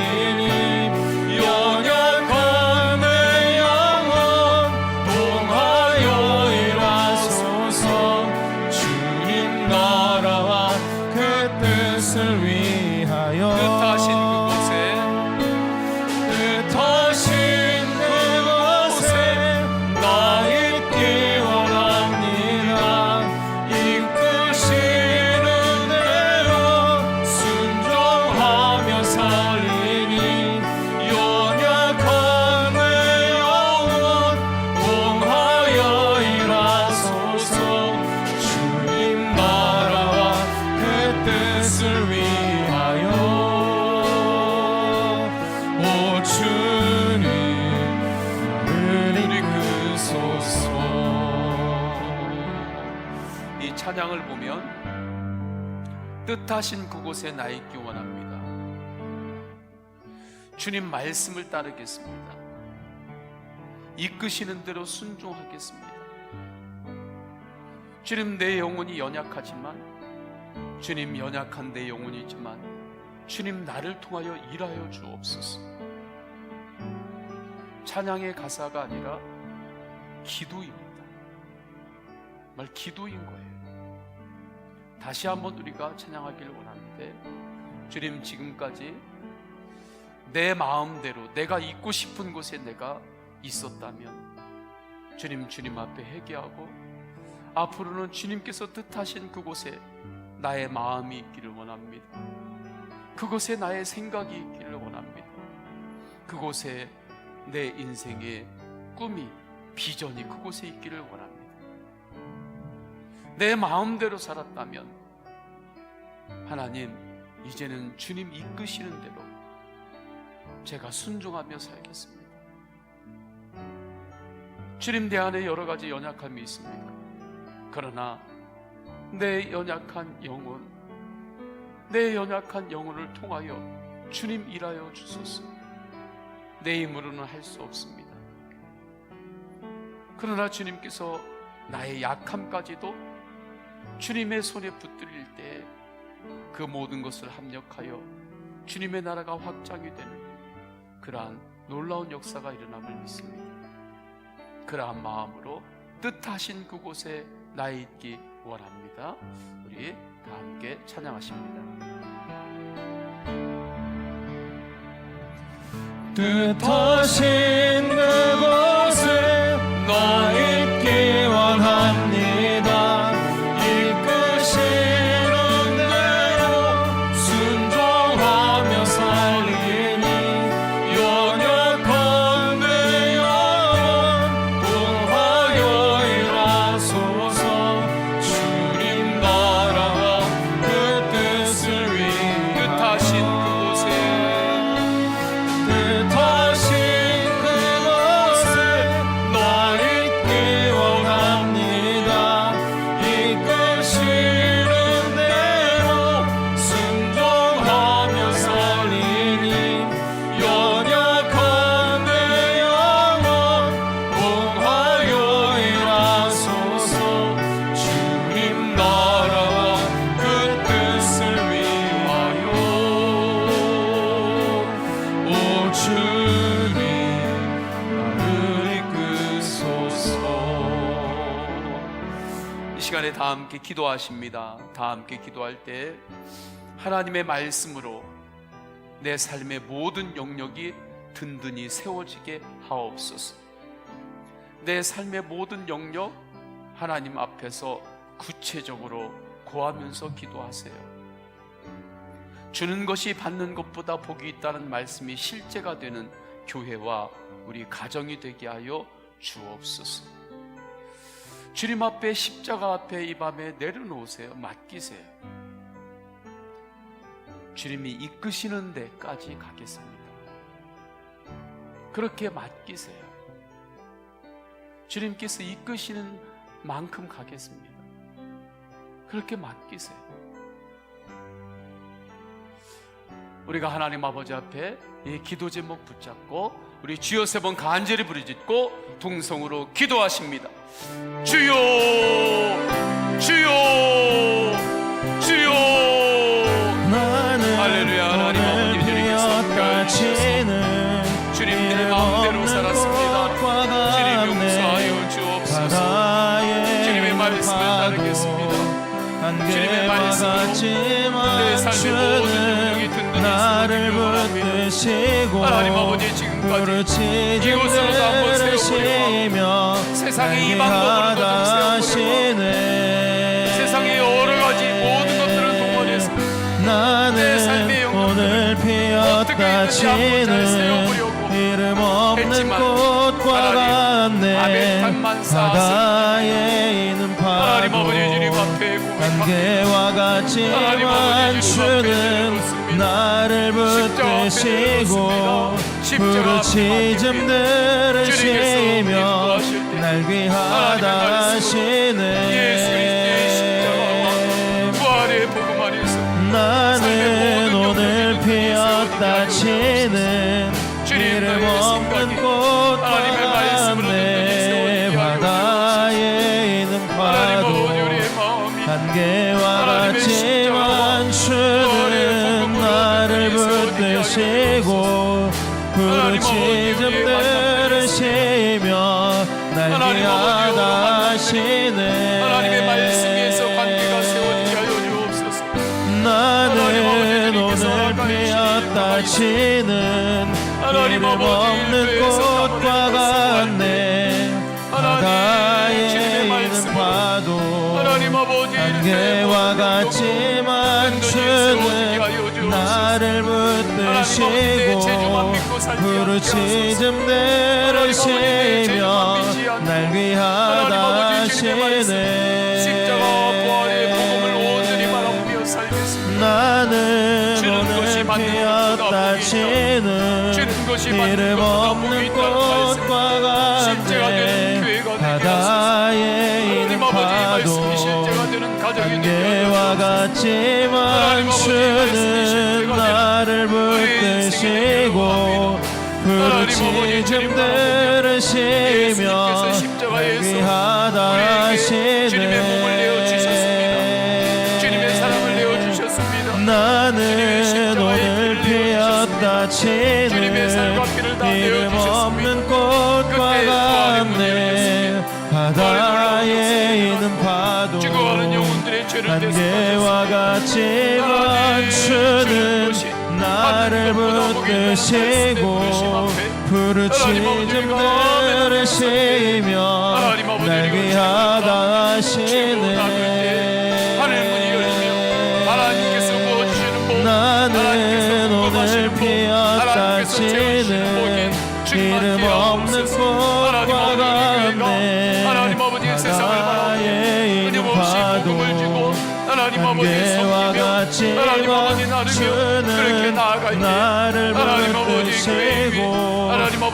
찬양을 보면 뜻하신 그곳에 나 있기 원합니다. 주님 말씀을 따르겠습니다. 이끄시는 대로 순종하겠습니다. 주님, 내 영혼이 연약하지만, 주님, 연약한 내 영혼이지만 주님, 나를 통하여 일하여 주옵소서. 찬양의 가사가 아니라 기도입니다. 정말 기도인 거예요. 다시 한번 우리가 찬양하기를 원하는데, 주님, 지금까지 내 마음대로 내가 있고 싶은 곳에 내가 있었다면 주님, 주님 앞에 회개하고 앞으로는 주님께서 뜻하신 그곳에 나의 마음이 있기를 원합니다. 그곳에 나의 생각이 있기를 원합니다. 그곳에 내 인생의 꿈이, 비전이 그곳에 있기를 원합니다. 내 마음대로 살았다면 하나님, 이제는 주님 이끄시는 대로 제가 순종하며 살겠습니다. 주님, 내 안에 여러 가지 연약함이 있습니다. 그러나 내 연약한 영혼, 내 연약한 영혼을 통하여 주님 일하여 주소서. 내 힘으로는 할 수 없습니다. 그러나 주님께서 나의 약함까지도 주님의 손에 붙들릴 때 그 모든 것을 합력하여 주님의 나라가 확장이 되는 그러한 놀라운 역사가 일어남을 믿습니다. 그러한 마음으로 뜻하신 그곳에 나 있기 원합니다. 우리 다 함께 찬양하십니다. 뜻하신 그곳에 나 있기 원합니다. 이끄시는 대로 순종하며 살리니 연약한 내 영혼 동하여 일하소서. 주님 나라와 그 뜻을 위해 뜻하신 다 함께 기도하십니다. 다 함께 기도할 때 하나님의 말씀으로 내 삶의 모든 영역이 든든히 세워지게 하옵소서. 내 삶의 모든 영역 하나님 앞에서 구체적으로 고하면서 기도하세요. 주는 것이 받는 것보다 복이 있다는 말씀이 실제가 되는 교회와 우리 가정이 되게 하여 주옵소서. 주님 앞에, 십자가 앞에 이 밤에 내려놓으세요. 맡기세요. 주님이 이끄시는 데까지 가겠습니다. 그렇게 맡기세요. 주님께서 이끄시는 만큼 가겠습니다. 그렇게 맡기세요. 우리가 하나님 아버지 앞에 이 기도 제목 붙잡고 우리 주여 세 번 간절히 부르짖고 동성으로 기도하십니다. 주여, 주여, 주여. 할렐루야. 하나님 아버지, 주님께서 주님 내 마음대로 살았습니다. 주님 용서하여 주옵소서. 주님의 말씀을 따르겠습니다. 주님의 말씀으로 내 삶의 모든 영역이 든든히 세워지길 원합니다. 하나님 아버지, 지금까지 이곳으로도 한번 세워보려 세상의 이 방법으로도 좀 세워보려 세상의 여러 가지 모든 것들을 동원해서 내 삶의 영역을 어떻게든지 한번 잘 세워보려고 이름 없는 꽃과 같네. 바다에 있는 하나님 아버지, 주님 앞에 안개와 같지만 주는 나를 붙드시고 부르짖음 들으시며 날 귀하다 하시네. 피었다 치는 이름 없는 꽃과 같네 바다에 있는 파도 안개와 같지만 주는 나를 붙드시고 부르짖음들을 쉬며 날개하다 하시네 하나님의 말씀 위에서 관계가 세워지게 하여 주옵소서. 나는 오늘 피었다 치는 이름 없는 꽃과 같네 바다에 있는 파도 안개와 같지만 주는 나를 붙드시고 부르짖음들을 쉬며 날 위하다 하시네 나는 오늘 피었다 치는 이름 없는 꽃과 같네 바다에 있는 파도 안개와 같지만 주는 나를 붙드시고 부르짖음들을 쉬며 날 위하다 하시네 나는 오늘 피었다 치는 이름 없는 꽃과 같네 바다에 있는 파도 안개와 같지만 주는 나를 붙드시고 부르짖음들을 쉬며 날 위하다 하시네 나는 오늘 피었다 치는 이름 없는 꽃과 같네 바다에 있는 파도 안개와 같지만 주는 나를 붙드시고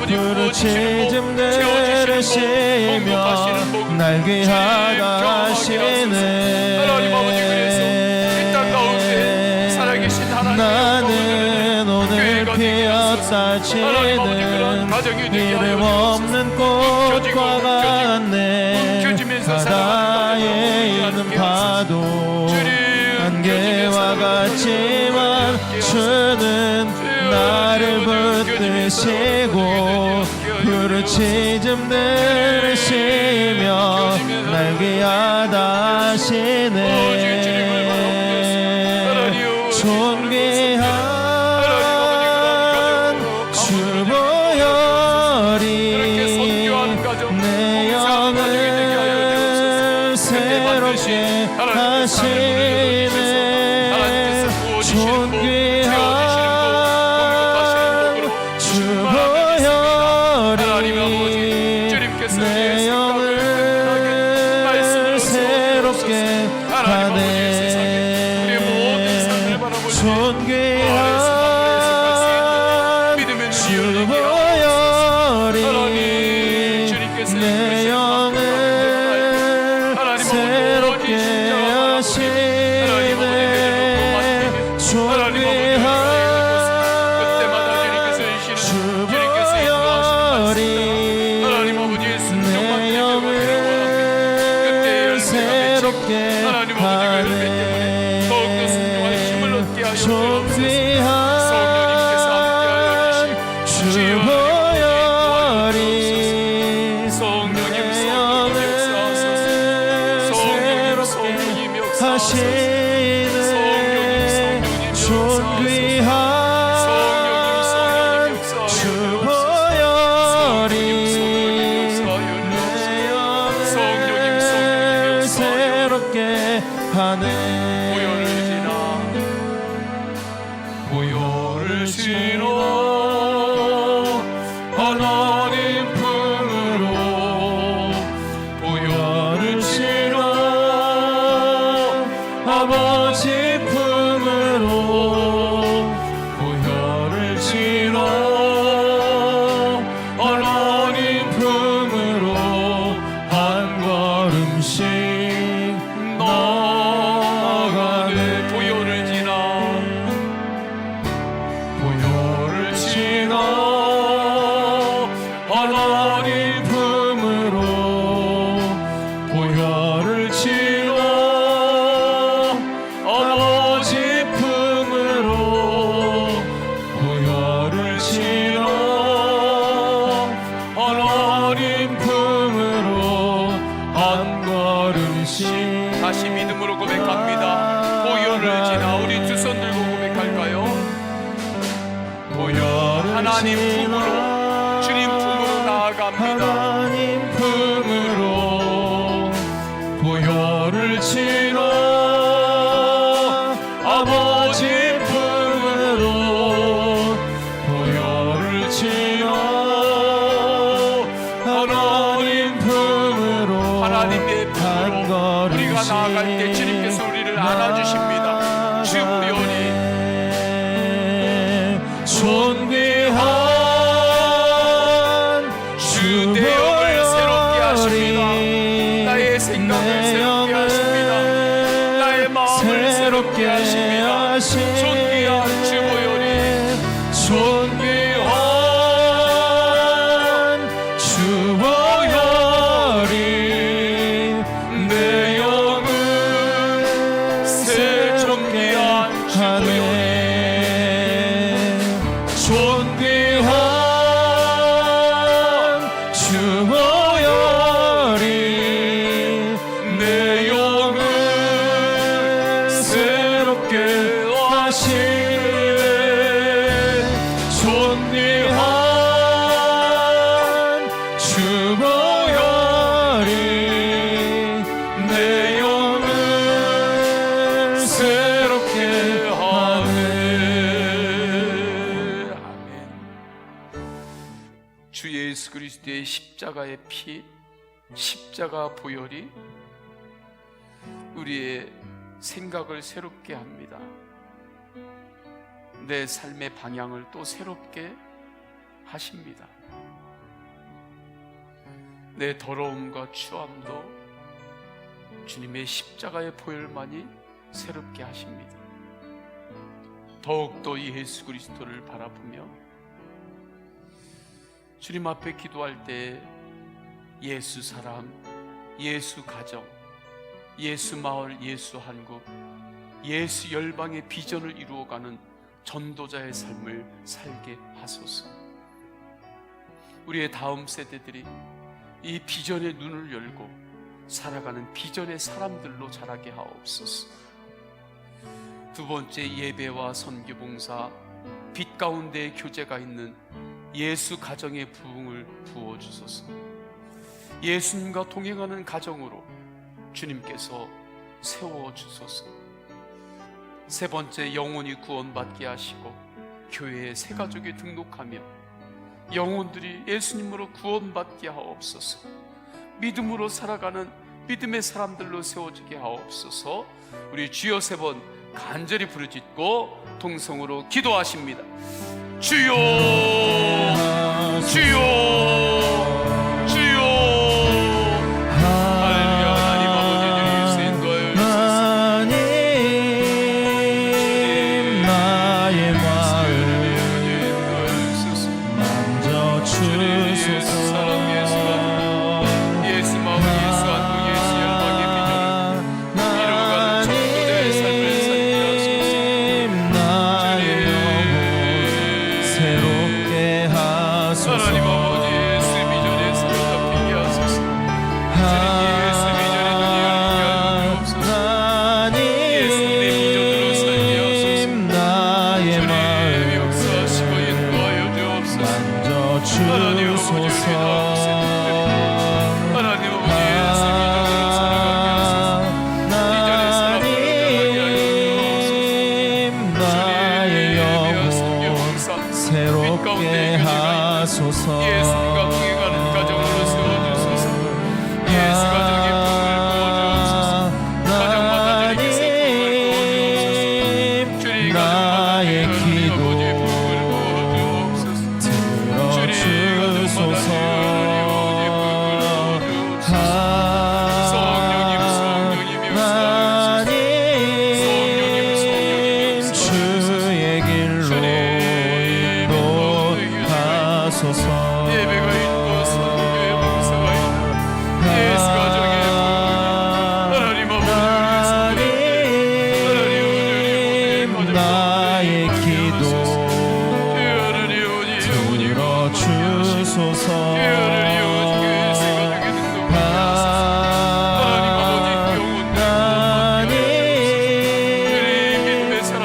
부르짖음들을 쉬며 날 귀하다 하시네 나는 오늘 피었다 치는 이름 없는 꽃과 같네 바다에 있는 파도 안개와 같지만 주는 나를 붙드시고 부르짖음들을 쉬며 날 귀하다 하시네 존귀한 주보혈이 내 영을 새롭게 하시네 존귀한 주보혈이 내 영을 새롭게 하네 하나님 품으로, 주님 품으로 나아갑니다. 하나님 품으로 보혈을 치러 아버지 품으로 보혈을 치러 하나님 품으로 하나님의 품으로 우리가 나아갈 때 주님께서 우리를 안아주십니다. 주 보혈이 존귀한 주 내 영을 새롭게 하십니다. 나의 생각을 새롭게 하십니다. 나의 마음을 새롭게 하십니다. 존귀한 주 보혈이, 존귀한 주 보혈이 내 영을 존귀한 주 보혈이, 존귀한 주 보혈이 내 영을 새롭게 하시네. 존귀한 주 보혈이 내 영을 새롭게 하네. 아멘. 주 예수 그리스도의 십자가의 피, 십자가 보혈이 우리의 생각을 새롭게 합니다. 내 삶의 방향을 또 새롭게 하십니다. 내 더러움과 추함도 주님의 십자가의 보혈만이 새롭게 하십니다. 더욱더 이 예수 그리스도를 바라보며 주님 앞에 기도할 때 예수 사람, 예수 가정, 예수 마을, 예수 한국, 예수 열방의 비전을 이루어가는 전도자의 삶을 살게 하소서. 우리의 다음 세대들이 이 비전의 눈을 열고 살아가는 비전의 사람들로 자라게 하옵소서. 두 번째, 예배와 선교봉사, 빛 가운데 교제가 있는 예수 가정의 부흥을 부어주소서. 예수님과 동행하는 가정으로 주님께서 세워주소서. 세 번째, 영혼이 구원받게 하시고 교회에 새 가족이 등록하며 영혼들이 예수님으로 구원받게 하옵소서. 믿음으로 살아가는 믿음의 사람들로 세워지게 하옵소서. 우리 주여 세 번 간절히 부르짖고 통성으로 기도하십니다. 주여, 주여, 주여. 할렐루야. 하나님 아버지, 주님 인도하여 하나님 나의 마음을 주소서. 만져주소서. 사랑 예수 아들, 예수 마을, 예수 안동, 예수 열방의 비전을 이루어가는 전도자의 삶을 살게 하소서. 나의 영혼 새롭게 하소서. 하나님 아버지, 예수 비전에 사로잡히게 하소서. 주님, 예수 비전에 눈이 열리게 하여 주옵소서. 예수님의 비전으로 살게 하소서. 나의 주님, 마음 역사하시고 인도하여 주옵소서. 하나님 아버지, 우리 다음 세대들이 하나님 아버지, 예수 비전으로 살아가게 하소서. 비전의 사람으로 자라게 하여 주옵소서. 나의 영혼 새롭게 하소서. 예수님과 동행하는 가정으로 세워주소서. 예수 가정의 복을 부어주옵소서. 가정마다 주님께서 복을 부어주옵소서. 주님 가정마다 주님 아버지의 복을 부어주옵소서. 주님 가정마다 주님 아버지의 복을 부어주옵소서. 성령님, 성령님 역사하소서. 성령님, 성령님 역사하소서. 주의 길로 인도하소서. 예배가 있고 선교의 봉사가 있고 예수 가정의 하나님 아버지, 하나님 나의 기도 들어주소서. 하나님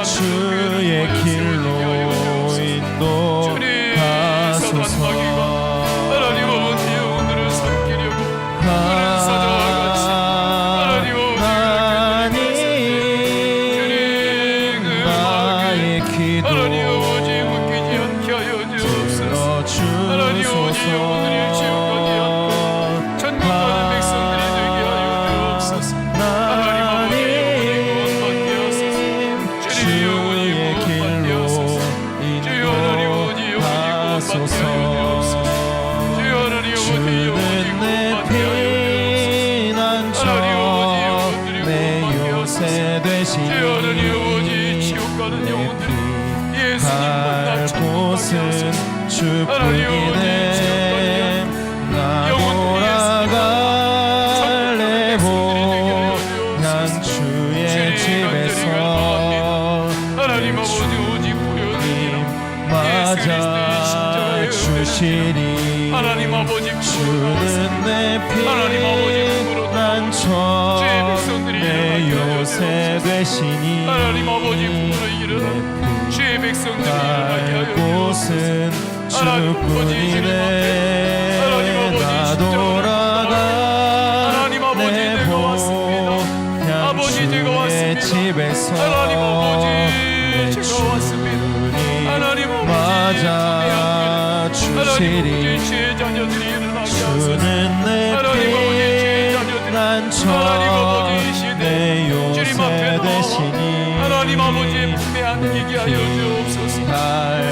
주의 길로 인도하소서. 전국받은 백성들이 되게 하여 주옵소서. 하나님 아버지 구원받게 하소서. 주의 길로 주여 하나님 아버지 구원받게 하여 주옵소서. 주여 하나님 아버지 구원받게 하여 주옵소서. 하나님 아버지 영혼들이 구원받게 하소서. 주여 하나님 아버지 지옥 가는 영혼들이 예수님 만나 천국받게 하소서. 하나님 아버지 나 돌아갈래보 난 주의 집에서 하나님 아버지 오직 보여드리라 맞아 주시리 하나님 아버지 주는 내 하나님 아버지 피난처 내 요새 되시니 하나님 아버지 부르 일어나 주의 백성들이 일어나게 하여 주옵소서. 주뿐이네 나 돌아갈래보 아버지 제가 왔습니다. 집에서 하나님 아버지 제가 왔습니다. 하나님 아버지 맞아 하나님 주시리 아버지 주의 자녀들이 일어나게 하소서. 주는 내 하나님 아버지 주의 자녀들이 피난처 하나님 아버지 이 내 시대 요새 주님 앞에 나와 되시니 하나님 아버지의 품에 안기게 하여 주옵소서.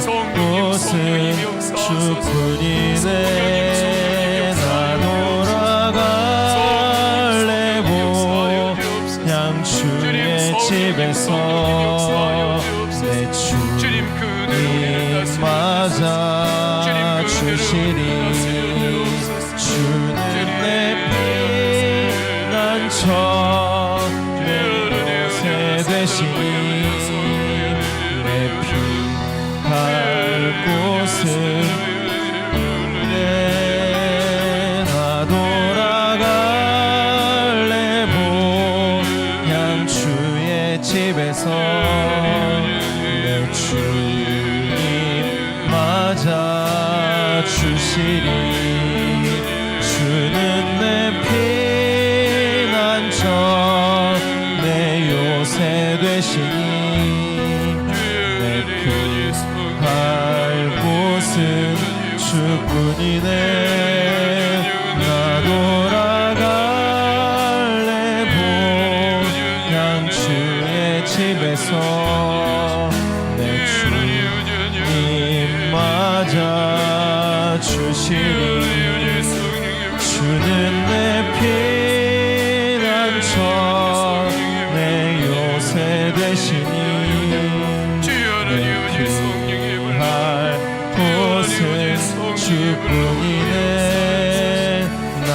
성령님 성령님 역사하소서. 주뿐이네 나 돌아갈래보 그냥 주의 집에서 내 주님 그대로 맞아 주시리 주는 내 피난처 내 요새 되시니 내 피할 곳은 나 돌아갈래보 그냥 주의 집에서 내 주님 맞아 주시리 주는 내 피난처 내 요새 되시니 내 갈 곳은 주뿐이네 나 돌아갈래보 그냥 주의 집에서 내 주님 맞아 주시리 주는 내 피난처 내 요새 되시니 할 곳은 주뿐이네 나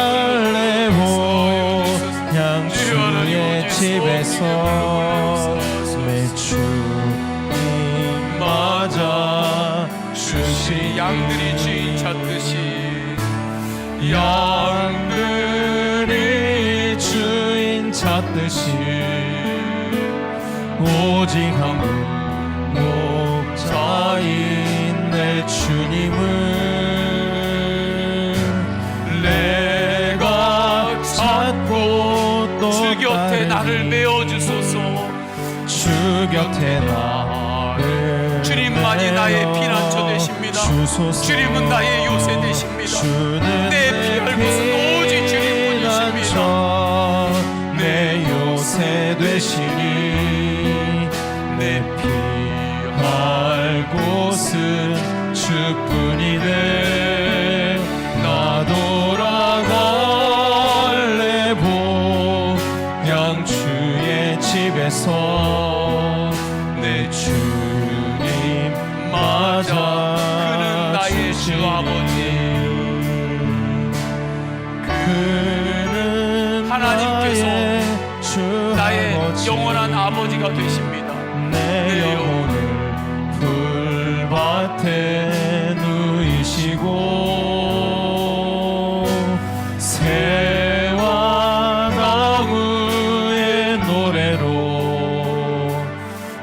돌아갈래보 그냥 주의 집에서 내 주님 맞아 주시리 양들이 주인 찾듯이 양들이 주인 찾듯이 오직 한 목자인 내 주님을 내가 찾고 또 주 곁에 나를 메어주소서. 주 곁에 나를 주님만이 나의 피난처 되십니다. 주소서 주님은 나의 요새 되십니다. 내 피할 곳은 오직 주님뿐이십니다. 내 요새 되시니 내 피할 곳은 주뿐이네 나 돌아갈래보 그냥 주의 집에서 내 주님 맞아 그는 나의 주 아버지. 그는 하나님께서 나의 아버지. 영원한 아버지가 되십니다. 내 영혼을 풀밭에 누이시고 새와 나무의 노래로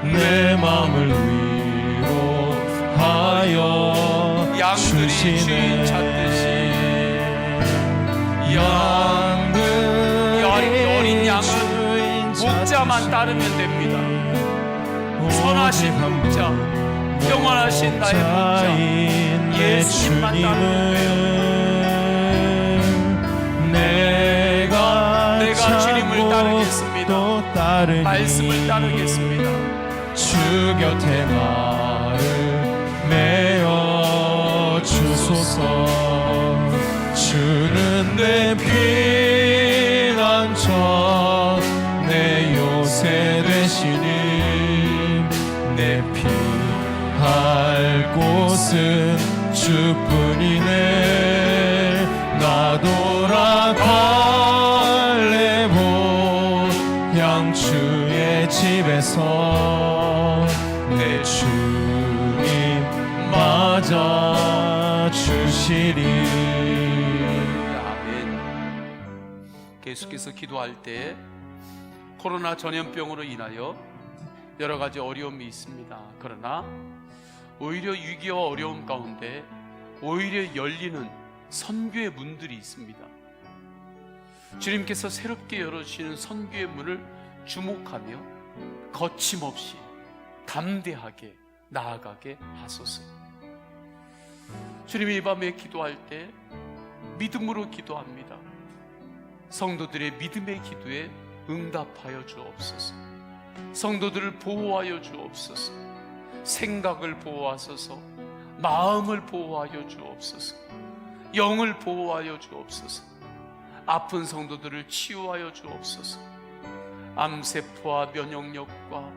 내 마음을 위로하여 양들이 주인 주시네 찾듯이 어린 양은 목자만 따르면 됩니다. 선하신 목자, 영원하신 나의 목자, 주님을 내가 주님을 찾고 따르겠습니다. 또 따르니 말씀을 따르겠습니다. 주 곁에 나를 메어 주소서. 주는 내 피난처 내 요새 되시니 내 피할 곳은 주뿐이네. 나 돌아갈래 보양 주의 집에서 내 주님 맞아 주시리. 계속해서 기도할 때 코로나 전염병으로 인하여 여러 가지 어려움이 있습니다. 그러나 오히려 위기와 어려움 가운데 오히려 열리는 선교의 문들이 있습니다. 주님께서 새롭게 열어주시는 선교의 문을 주목하며 거침없이 담대하게 나아가게 하소서. 주님이 이 밤에 기도할 때 믿음으로 기도합니다. 성도들의 믿음의 기도에 응답하여 주옵소서. 성도들을 보호하여 주옵소서. 생각을 보호하소서. 마음을 보호하여 주옵소서. 영을 보호하여 주옵소서. 아픈 성도들을 치유하여 주옵소서. 암세포와 면역력과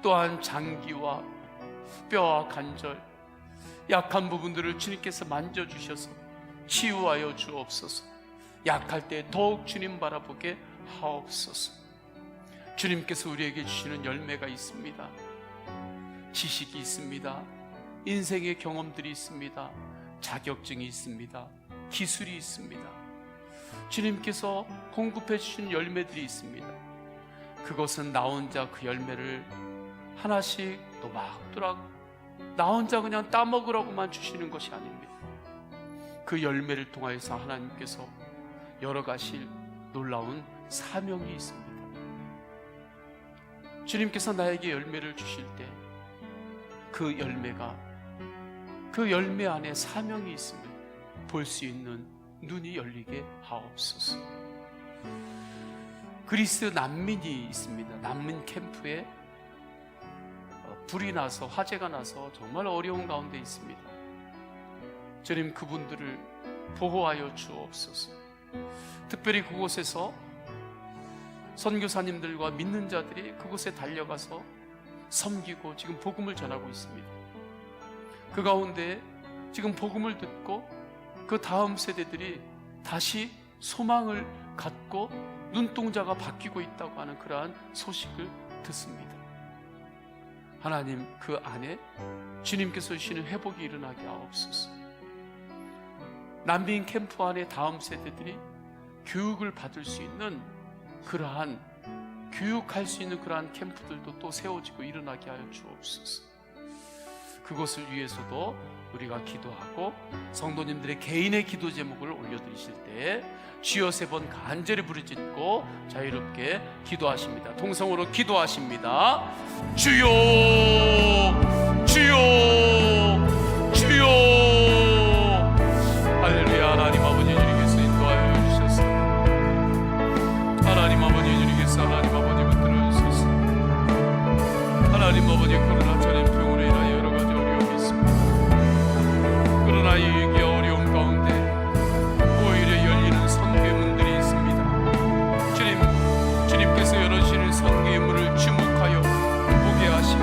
또한 장기와 뼈와 관절, 약한 부분들을 주님께서 만져주셔서 치유하여 주옵소서. 약할 때 더욱 주님 바라보게 하옵소서. 주님께서 우리에게 주시는 열매가 있습니다. 지식이 있습니다. 인생의 경험들이 있습니다. 자격증이 있습니다. 기술이 있습니다. 주님께서 공급해 주신 열매들이 있습니다. 그것은 나 혼자 그 열매를 하나씩 또박또박 나 혼자 그냥 따먹으라고만 주시는 것이 아닙니다. 그 열매를 통하여서 하나님께서 열어가실 놀라운 사명이 있습니다. 주님께서 나에게 열매를 주실 때 그 열매가, 그 열매 안에 사명이 있음을 볼 수 있는 눈이 열리게 하옵소서. 그리스 난민이 있습니다. 난민 캠프에 불이 나서, 화재가 나서 정말 어려운 가운데 있습니다. 주님, 그분들을 보호하여 주옵소서. 특별히 그곳에서 선교사님들과 믿는 자들이 그곳에 달려가서 섬기고 지금 복음을 전하고 있습니다. 그 가운데 지금 복음을 듣고 그 다음 세대들이 다시 소망을 갖고 눈동자가 바뀌고 있다고 하는 그러한 소식을 듣습니다. 하나님, 그 안에 주님께서 주시는 회복이 일어나게 하옵소서. 난민 캠프 안에 다음 세대들이 교육을 받을 수 있는 그러한, 교육할 수 있는 그러한 캠프들도 또 세워지고 일어나게 하여 주옵소서. 그것을 위해서도 우리가 기도하고 성도님들의 개인의 기도 제목을 올려드리실 때 주여 3번 간절히 부르짖고 자유롭게 기도하십니다. 통성으로 기도하십니다. 주여, 주여, 주여. 할렐루야. 하나님 아버지, 주님께서 인도하여 주셔서 하나님 아버지, 주님께서 하나님 아버지 붙들어 주셔서 하나님 아버지, 코로나 전염병으로 인하여 여러 가지 어려움이 있습니다. 그러나 이 위기 어려움 가운데 오히려 열리는 선교의 문들이 있습니다. 주님께서 열어주시는 선교의 문을 주목하여 보게 하시고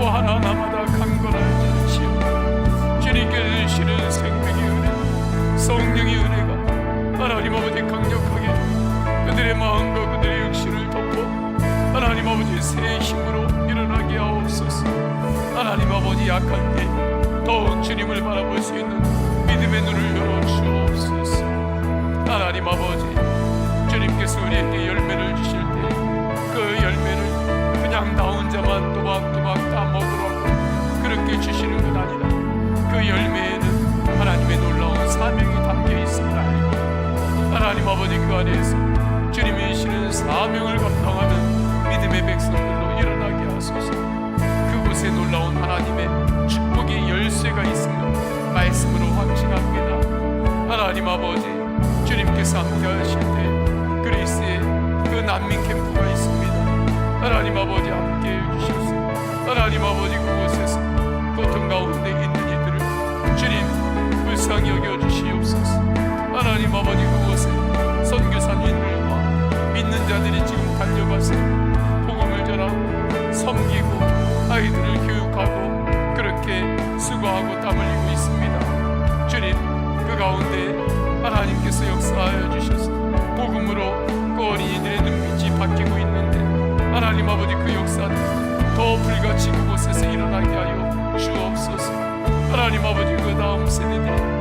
또 하나하나마다 강건하여 주시오. 주님께 주시는 생명의 은혜, 성령의 은혜가 하나님 아버지 강력하게 그들의 마음과 그들의 육신을 덮어 하나님 아버지 새 힘으로 일어나게 하옵소서. 하나님 아버지 약할 때 더욱 주님을 바라볼 수 있는 믿음의 눈을 열어 주옵소서. 하나님 아버지, 주님께서 우리에게 열매를 주실 때 그 열매를 그냥 나 혼자만 또박또박 다 먹으라고 그렇게 주시는 것 아니라 그 열매에는 하나님의 놀라운 사명이 담겨 있음을 알고 하나님 아버지 그 안에서 주님이 주시는 사명을 감당하는 믿음의 백성들로 일어나게 하소서. 그곳에 놀라운 하나님의 축복의 열쇠가 있음을 말씀으로 확신합니다. 하나님 아버지, 주님께서 함께 하실 때 그리스에 그 난민 캠프가 있습니다. 하나님 아버지 함께 해주시옵소서. 하나님 아버지 그곳에서 고통 가운데 있는 이들을 주님 불쌍히 여겨주시옵소서. 하나님 아버지 그곳에 선교사님들과 믿는 자들이 지금 달려가서 복음을 전하고 섬기고 아이들을 교육하고 그렇게 수고하고 땀 흘리고 있습니다. 주님 그 가운데 하나님께서 역사하여 주셔서 복음으로 그 어린이들의 눈빛이 바뀌고 있는데 하나님 아버지 그 역사는 더 불같이 그곳에서 일어나게 하여 주옵소서. 하나님 아버지 그 다음 세대들